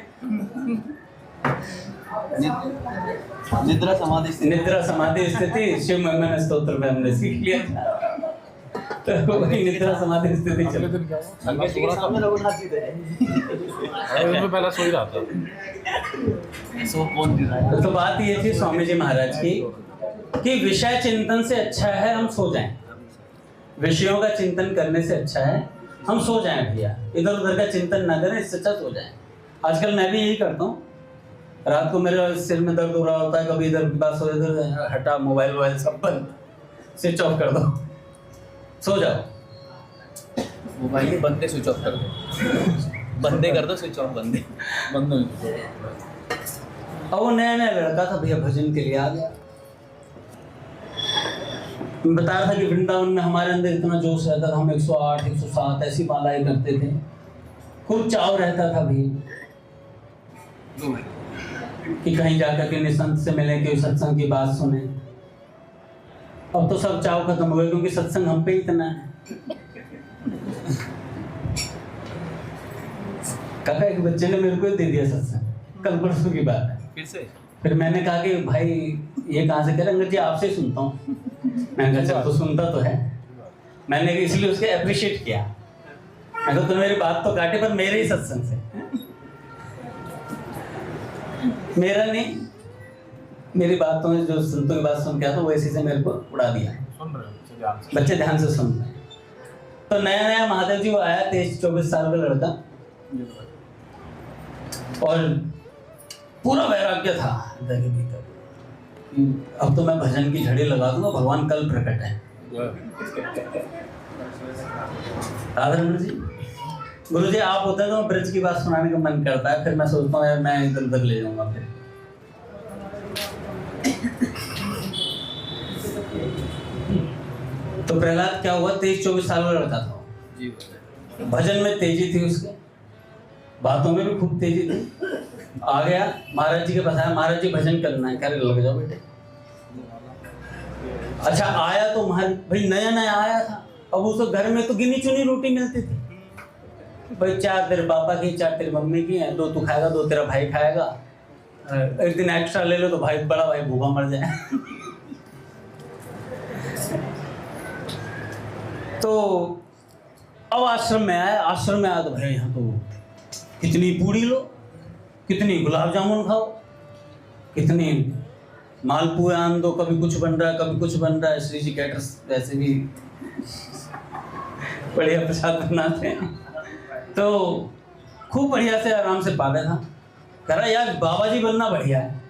Speaker 2: निद्रा समाधि स्थिति।
Speaker 1: निद्रा समाधि स्थिति शिव महिमा स्तोत्र में हमने सीख लिया था। तो वही निद्रा समाधि स्थिति चल
Speaker 3: अगले दिन क्या हुआ?
Speaker 2: संगत जी के सामने लोग उठा सीधे
Speaker 3: अगले दिन में पहला सो ही रहा था।
Speaker 2: सो कौन दे रहा है?
Speaker 1: तो बात ये थी स्वामी जी महाराज की कि विषय चिंतन से अच्छा है हम सो जाएं। विषयों का चिंतन करने से अच्छा है हम सो जाएं भैया, इधर उधर का चिंतन ना करें, इससे अच्छा सो जाएं। आजकल मैं भी यही करता हूँ। रात को मेरे सिर में दर्द हो रहा होता है, कभी इधर की बात सो, इधर हटा, मोबाइल सब बंद, स्विच ऑफ कर दो, सो जाओ।
Speaker 2: मोबाइल के बंदे स्विच ऑफ कर दो, बंदे कर दो स्विच ऑफ, बंदे
Speaker 3: बंद नहीं किया।
Speaker 1: और वो नया नया लड़का था भैया, भजन के लिए आ गया। बता रहा था कि वृंदावन में हमारे अंदर इतना जोश रहता था, हम 108 107 ऐसी मालाएं करते थे, खूब चाव रहता था भी कि कहीं जाकर के निसंत से मिले, कोई सत्संग की बात सुने। अब तो सब चाव खत्म हो गए, क्योंकि सत्संग हम पे ही इतना है। काका एक बच्चे ने मेरे को ही दे दिया सत्संग, कल परसों की बात है।
Speaker 2: फिर से
Speaker 1: फिर मैंने कहा कि भाई ये कहाँ से, कह रहे अंगद जी आपसे ही सुनता हूँ। मैंने कहा चल, तो सुनता तो है। मैंने इसलिए उसके अप्रिशिएट किया। मैं कहा तो मेरी बात तो काटे, पर मेरे ही सत्संग से, मेरा नहीं, मेरी बात तो जो संतों की बात सुन के आता वो इसी से मेरे को उड़ा दिया।
Speaker 3: सुन रहे हो बच्चे ध्यान से।
Speaker 1: बच्चे ध्यान से सुन रहे हैं। तो नया नया महादेव जी वो आया, 23-24 साल का लड़का, और पूरा वैराग्य था हृदय के भीतर। अब तो मैं भजन की झड़ी लगा दूंगा, भगवान कल प्रकट है। राधारमण जी, गुरु जी आप होते तो ब्रज की बात सुनाने का मन करता है, फिर मैं सोचता हूँ यार मैं इधर उधर ले जाऊंगा। फिर तो प्रहलाद क्या हुआ, 23-24 साल का लड़का था
Speaker 2: जी,
Speaker 1: भजन में तेजी थी उसके, बातों में भी खूब तेजी थी। आ गया महाराज जी के पास, आया, महाराज जी भजन करना है। कह रहे लग जाओ बेटे। अच्छा आया तो महाराज भाई नया नया आया था, अब उसको घर में तो गिनी चुनी रोटी मिलती थी भाई, 4 तेरे पापा की, 4 तेरी मम्मी की है, 2 तू खाएगा, 2 तेरा भाई खाएगा, एक दिन एक्स्ट्रा ले लो तो भाई बड़ा भाई भूखा मर जाए। तो अब आश्रम में आया तो भाई यहाँ तो कितनी पूड़ी लो, कितनी गुलाब जामुन खाओ, कितनी मालपुए आन दो, कभी कुछ बन रहा है कभी कुछ बन रहा है। श्री जी कैटर्स वैसे भी बढ़िया प्रसाद बनाते हैं, तो खूब बढ़िया से आराम से पाले था। कह रहा यार बाबा जी बनना बढ़िया है।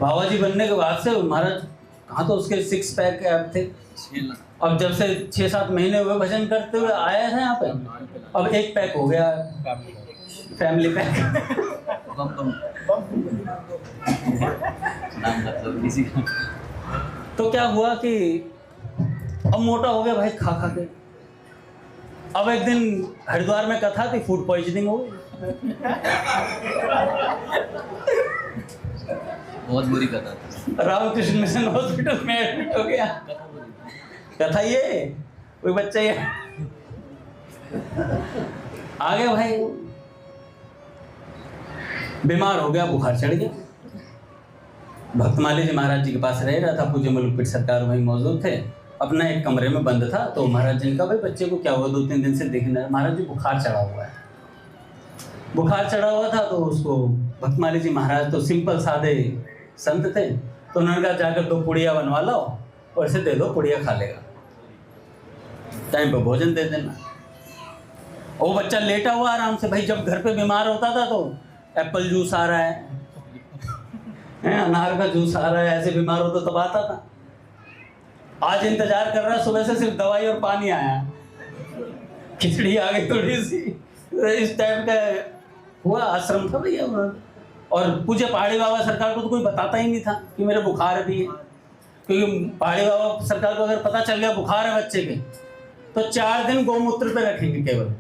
Speaker 1: बाबा जी बनने के बाद से महाराज कहाँ तो उसके 6 पैक ऐप थे। अब जब से 6-7 महीने हुए भजन करते हुए आया था यहाँ पे, अब 1 पैक हो गया, फैमिली पैक। तो क्या हुआ कि अब मोटा हो गया भाई खा खा के। अब एक दिन हरिद्वार में कथा थी, फूड पॉइजनिंग हो गई।
Speaker 2: बहुत बुरी कथा थी।
Speaker 1: रामकृष्ण मिशन हॉस्पिटल में एडमिट हो गया। कथा ये कोई बच्चा ये आ गया भाई, बीमार हो गया, बुखार चढ़ गया। भक्तमाली जी महाराज जी के पास रह रहा था, पूज्य मुलुकपीठ सरकार वहीं मौजूद थे, अपना एक कमरे में बंद था। तो महाराज जी ने कहा भाई बच्चे को क्या हुआ, 2-3 दिन से देखना। महाराज जी बुखार चढ़ा हुआ है। बुखार चढ़ा हुआ था तो उसको भक्तमाली जी महाराज तो सिंपल सादे संत थे, तो उन्होंने कहा जाकर 2 पुड़िया बनवा लो और इसे दे दो, पुड़िया खा लेगा, टाइम पे भोजन दे देना। वो बच्चा लेटा हुआ आराम से। भाई जब घर पे बीमार होता था तो एप्पल जूस आ रहा है, अनार का जूस आ रहा है, ऐसे बीमार होता तब आता था। आज इंतजार कर रहा है, सुबह से सिर्फ दवाई और पानी आया, खिचड़ी आ गई थोड़ी सी, इस टाइप का हुआ। आश्रम था भैया, और पूज्य पहाड़ी बाबा सरकार को तो कोई बताता ही नहीं था कि मेरे बुखार भी है, क्योंकि पहाड़ी बाबा सरकार को अगर पता चल गया बुखार है बच्चे के तो 4 दिन गौमूत्र पे रखेंगे, केवल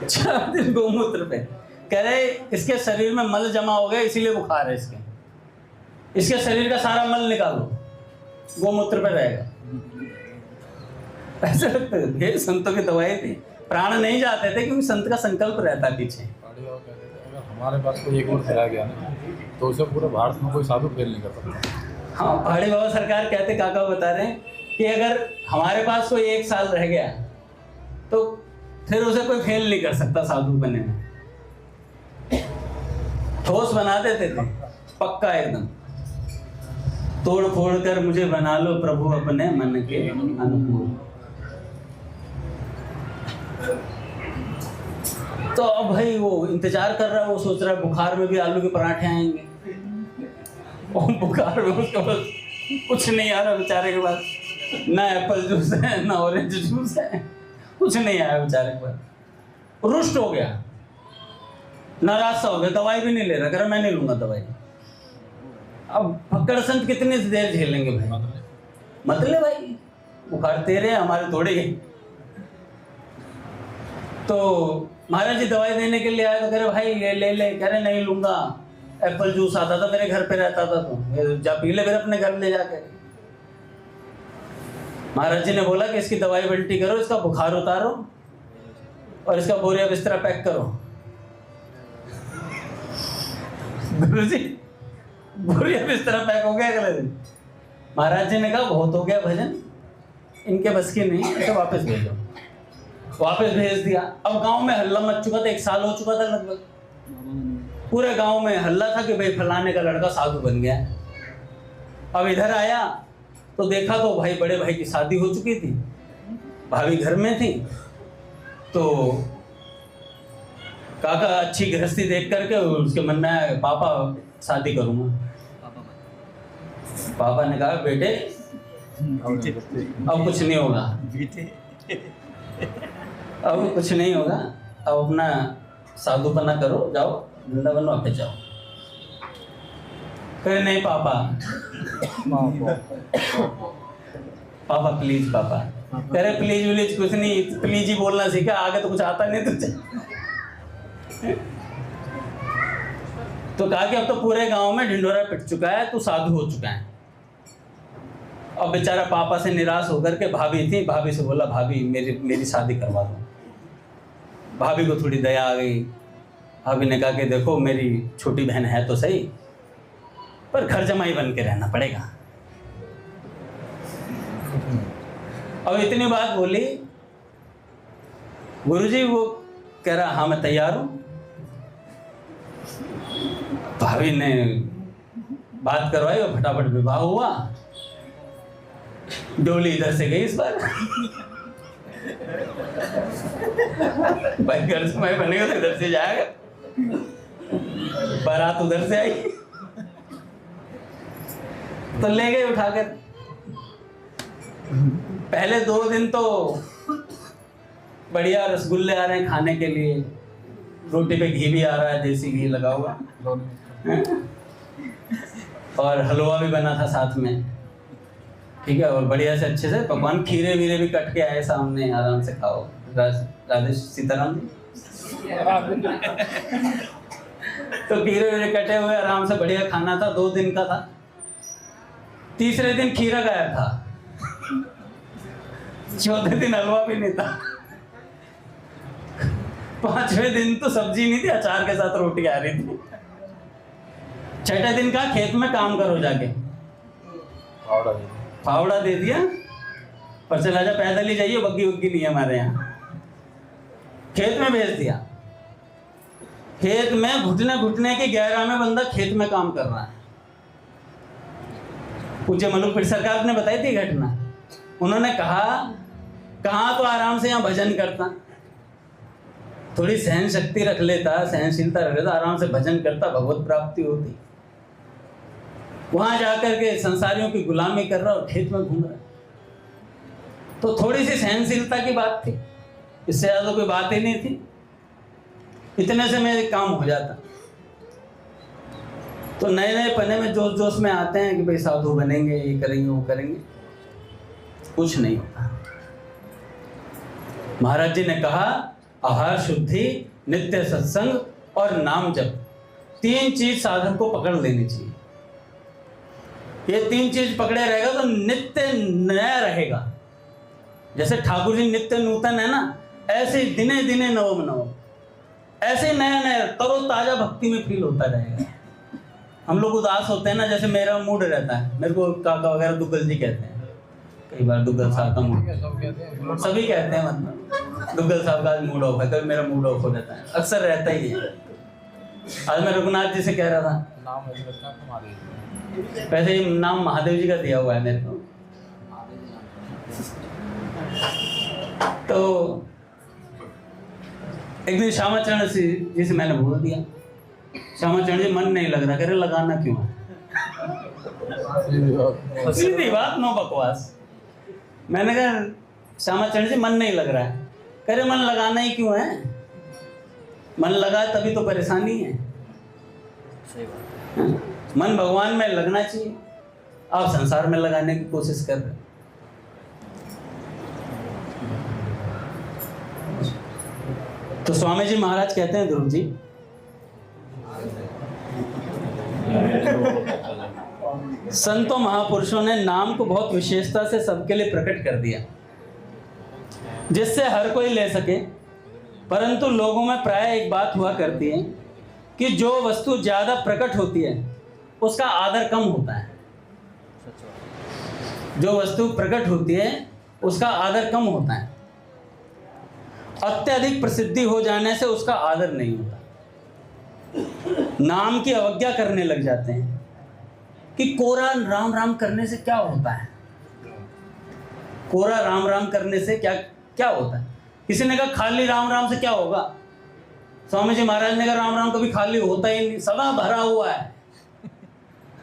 Speaker 1: 4 दिन गौमूत्र पे। कह रहे इसके शरीर में मल जमा हो गया इसीलिए बुखार है इसके। इसके शरीर का सारा मल निकालो, गोमूत्र पे रहेगा। ऐसे लगता है ये संतों की दवाई थी, प्राण नहीं जाते थे क्योंकि संत का संकल्प रहता पीछे।
Speaker 3: पहाड़ी बाबा कहते थे अगर हमारे पास कोई एक और चला गया ना तो उसे पूरे भारत में कोई साधु फेल नहीं कर सकता।
Speaker 1: हाँ, पहाड़ी बाबा सरकार कहते, काका बता रहे हैं कि अगर हमारे पास कोई 1 साल रह गया तो फिर उसे कोई फेल नहीं कर सकता साधु बनने में। ठोस बना देते थे, पक्का एकदम। तोड़ फोड़ कर मुझे बना लो प्रभु अपने मन के अनुकूल। तो अब भाई वो इंतजार कर रहा है, वो सोच रहा है बुखार में भी आलू के पराठे आएंगे, और बुखार में उसके पास कुछ नहीं आ रहा बेचारे के पास, ना एप्पल जूस है ना ऑरेंज जूस है, कुछ नहीं आया बेचारे के पास। रुष्ट हो गया, नाराज सा हो गया, दवाई भी नहीं ले रहा, कह रहा मैं नहीं लूंगा दवाई। अब फक्कड़ संत कितनी देर झेलेंगे भाई, मतलब भाई बुखार तेरे हमारे थोड़े ही। तो महाराज जी दवाई देने के लिए आए तो कह रहे भाई ये ले ले, कह रहे नहीं लूंगा, एप्पल जूस आता था मेरे घर पे रहता था, तो जा पी ले फिर अपने घर ले जाके। महाराज जी ने बोला कि इसकी दवाई बल्टी करो, इसका बुखार उतारो और इसका बोरिया बिस्तरा पैक करो। गुरु जी बोरिया बिस्तरा पैक हो गया अगले दिन। महाराज जी ने कहा बहुत हो गया भजन, इनके बस की नहीं, इसे वापस भेजो। वापस भेज दिया। अब गांव में हल्ला मच चुका था, 1 साल हो चुका था लगभग, पूरे गांव में हल्ला था कि भाई फलाने का लड़का साधु बन गया। अब इधर आया तो देखा तो भाई बड़े भाई की शादी हो चुकी थी, भाभी घर में थी। तो काका अच्छी गृहस्थी देख करके उसके मन में आया पापा शादी करूंगा। पापा ने कहा बेटे अब कुछ नहीं होगा, अब कुछ नहीं होगा, अब अपना साधुपना करो, जाओ वृंदावन वापस जाओ। कहे नहीं पापा, पापा प्लीज पापा। कह रहे प्लीज विलीज कुछ नहीं, प्लीज ही बोलना सीखा, आगे तो कुछ आता नहीं तुझे। तो कहा कि अब तो पूरे गांव में ढिंढोरा पिट चुका है, तू साधु हो चुका है। अब बेचारा पापा से निराश होकर के भाभी थी, भाभी से बोला भाभी मेरी शादी करवा दो। भाभी को थोड़ी दया आ गई। भाभी ने कहा कि देखो मेरी छोटी बहन है तो सही, पर घर जमाई बन के रहना पड़ेगा। अब इतनी बात बोली, गुरुजी वो कह रहा हाँ मैं तैयार हूं। भाभी ने बात करवाई और फटाफट विवाह हुआ। डोली इधर से गई इस बार। भाई घर से मैं बनेगा तो इधर से जाएगा, बारात उधर से आई तो ले गए उठाकर। पहले 2 दिन तो बढ़िया रसगुल्ले आ रहे हैं खाने के लिए, रोटी पे घी भी आ रहा है, देसी घी लगा हुआ, और हलवा भी बना था साथ में, ठीक है। और बढ़िया से अच्छे से पकवान, खीरे वीरे भी कट के आए सामने, आराम से खाओ। राधे सीताराम जी। तो खीरे वीरे कटे हुए आराम से बढ़िया खाना था, 2 दिन का था। तीसरे दिन खीरा गायब था, चौथे दिन हलवा भी नहीं था, 5वें दिन तो सब्जी नहीं थी, अचार के साथ रोटी आ रही थी। 6ठे दिन का खेत में काम करो जाके, फावड़ा दे दिया और चला जा, पैदल ही जाइए, बग्गी उग्गी नहीं है हमारे यहाँ। खेत में भेज दिया। खेत में घुटने घुटने के 11 में बंदा खेत में काम कर रहा है। पूज्य मलुकपीर सरकार ने बताई थी घटना। उन्होंने कहा तो आराम से यहाँ भजन करता, थोड़ी सहन शक्ति रख लेता, सहनशीलता रख लेता, आराम से भजन करता, भगवत प्राप्ति होती। वहां जाकर के संसारियों की गुलामी कर रहा और खेत में घूम रहा। तो थोड़ी सी सहनशीलता की बात थी, इससे ज्यादा कोई बात ही नहीं थी। इतने से मेरे काम हो जाता। तो नए नए पने में जोश जोश में आते हैं कि भाई साधु बनेंगे, ये करेंगे वो करेंगे, कुछ नहीं होता। महाराज जी ने कहा आहार शुद्धि, नित्य सत्संग और नाम जप, 3 चीज साधक को पकड़ लेनी चाहिए। ये 3 चीज पकड़े रहेगा तो नित्य नया रहेगा। जैसे ठाकुर जी नित्य नूतन है ना, ऐसे दिने दिने नवम नवम, ऐसे नया नया तरोताजा भक्ति में फील होता रहेगा। हम लोग उदास होते हैं ना, जैसे मेरा मूड रहता है, मेरे को काका वगैरह दुग्गल जी कहते हैं कई बार, दुग्गल साहब का मूड, सभी कहते हैं, मतलब दुग्गल साहब का मूड ऑफ है, कभी मेरा मूड ऑफ हो जाता है, अक्सर रहता ही है। आज मैं रघुनाथ जी से कह रहा था,
Speaker 3: नाम है महादेव।
Speaker 1: वैसे ही नाम महादेव जी का दिया हुआ है मेरे को। तो एक दिन श्यामाचरण जी से मैंने बोल दिया, श्यामाचरण जी मन नहीं लग रहा, कह रहे लगाना क्यों है? सीधी बात, नो बकवास। मैंने कहा श्यामाचरण जी मन नहीं लग रहा है, कह रहे मन लगाना ही क्यों है? मन लगा तभी तो परेशानी है। मन भगवान में लगना चाहिए, आप संसार में लगाने की कोशिश कर रहे। तो स्वामी जी महाराज कहते हैं, ध्रुव जी, संतों महापुरुषों ने नाम को बहुत विशेषता से सबके लिए प्रकट कर दिया, जिससे हर कोई ले सके। परंतु लोगों में प्राय एक बात हुआ करती है कि जो वस्तु ज्यादा प्रकट होती है उसका आदर कम होता है। जो वस्तु प्रकट होती है उसका आदर कम होता है। अत्यधिक प्रसिद्धि हो जाने से उसका आदर नहीं होता। नाम की अवज्ञा करने लग जाते हैं कि कोरा राम राम करने से क्या होता है, कोरा राम राम करने से क्या क्या होता है। किसी ने कहा खाली राम राम से क्या होगा? स्वामी जी महाराज ने कहा राम राम कभी खाली होता ही नहीं, सदा भरा हुआ है।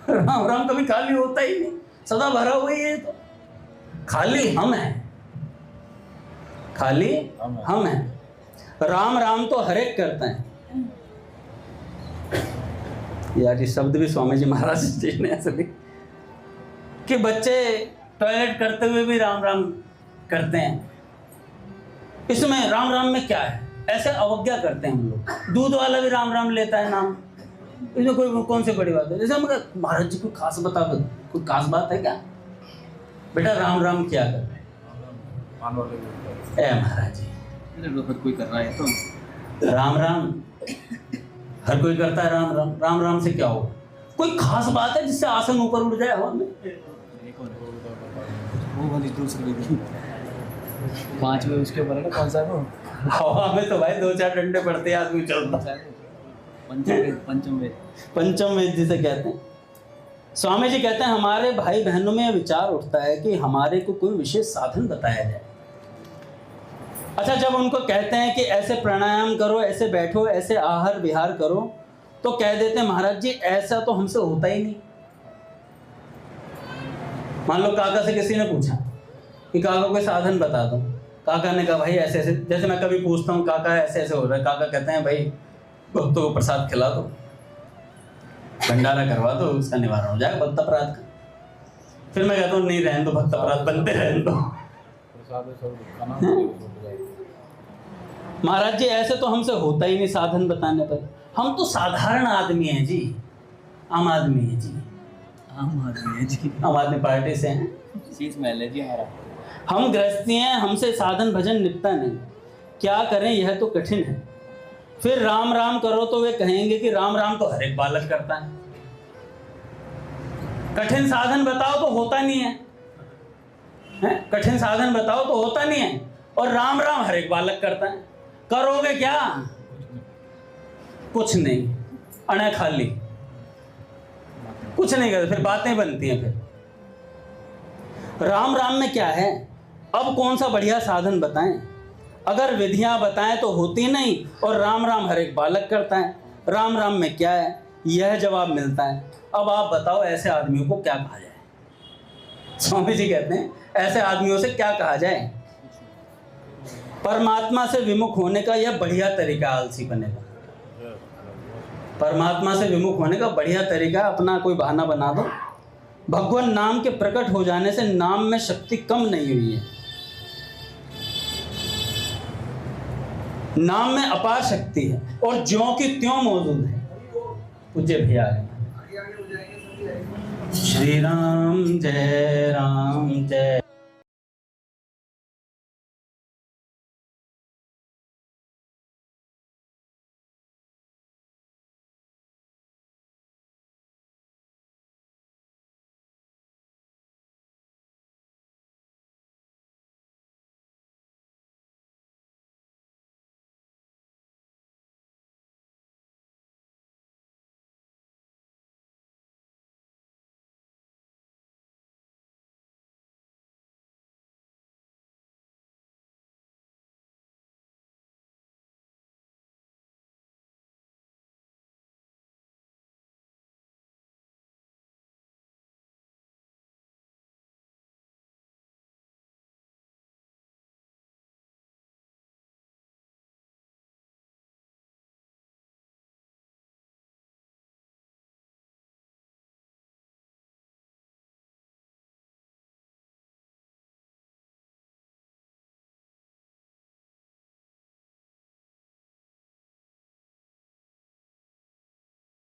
Speaker 1: राम राम कभी खाली होता ही नहीं, सदा भरा हुआ ही है। तो खाली हम हैं, खाली हम हैं। राम राम तो हर एक करता है। यार ये शब्द भी स्वामी जी महाराज जी ने ऐसे भी कि बच्चे टॉयलेट करते हुए भी राम राम करते हैं। इसमें राम राम में क्या है, ऐसे अवज्ञा करते हैं हम लोग। दूध वाला भी राम राम लेता है नाम, इसमें कोई कौन सी बड़ी बात है? जैसे हम महाराज जी को खास बता दो, कोई खास बात है क्या? बेटा राम राम क्या कर ए महाराज जी,
Speaker 2: हर कोई कर रहा है तो
Speaker 1: राम राम हर कोई करता है। राम राम, राम राम से क्या होगा? कोई खास बात है जिससे आसन ऊपर उड़ जाए हवा में?
Speaker 2: वो वाली दूसरी 5 में उसके ऊपर है ना, कौन सा है वो?
Speaker 1: हवा में तो भाई 2-4 डंडे पड़ते हैं, आदमी चलता है। पंचम वेद जिसे कहते हैं। स्वामी जी कहते हैं हमारे भाई बहनों में विचार उठता है कि हमारे को कोई विशेष साधन बताया जाए। अच्छा, जब उनको कहते हैं कि ऐसे प्राणायाम करो, ऐसे बैठो, ऐसे आहार विहार करो, तो कह देते हैं महाराज जी ऐसा तो हमसे होता ही नहीं। मान लो काका से किसी ने पूछा कि काका कोई साधन बता दो, काका ने कहा भाई ऐसे ऐसे, जैसे मैं कभी पूछता हूँ काका ऐसे ऐसे हो रहा है, काका कहते हैं भाई भक्तों को प्रसाद खिला दो, भंडारा करवा दो, उसका निवारण हो जाएगा भक्त अपराध का। फिर मैं कहता हूँ नहीं रहने दो, भक्त अपराध बनते रहने दो। महाराज जी ऐसे तो हमसे होता ही नहीं साधन बताने पर। हम तो साधारण आदमी हैं जी, आम आदमी है जी,
Speaker 2: आम आदमी है जी,
Speaker 1: आम आदमी पार्टी से हैं,
Speaker 2: शीश महल है जी हमारा।
Speaker 1: हम गृहस्थी हैं, हमसे साधन भजन निपटा नहीं, क्या करें यह तो कठिन है। फिर राम राम करो तो वे कहेंगे कि राम राम तो हर एक बालक करता है। कठिन साधन बताओ तो होता नहीं है, कठिन साधन बताओ तो होता नहीं है, और राम राम हर एक बालक करता है। करोगे क्या? कुछ नहीं, अना खाली, कुछ नहीं करते, फिर बातें बनती हैं। फिर राम राम में क्या है? अब कौन सा बढ़िया साधन बताएं? अगर विधियां बताएं तो होती नहीं, और राम राम हर एक बालक करता है। राम राम में क्या है? यह जवाब मिलता है। अब आप बताओ ऐसे आदमियों को क्या कहा जाए? स्वामी जी कहते हैं ऐसे आदमियों से क्या कहा जाए? परमात्मा से विमुख होने का यह बढ़िया तरीका आलसी बने का। परमात्मा से विमुख होने का बढ़िया तरीका, अपना कोई बहाना बना दो। भगवान नाम के प्रकट हो जाने से नाम में शक्ति कम नहीं हुई है, नाम में अपार शक्ति है, और ज्यों की त्यों मौजूद है। पूज्य भैया श्री राम जय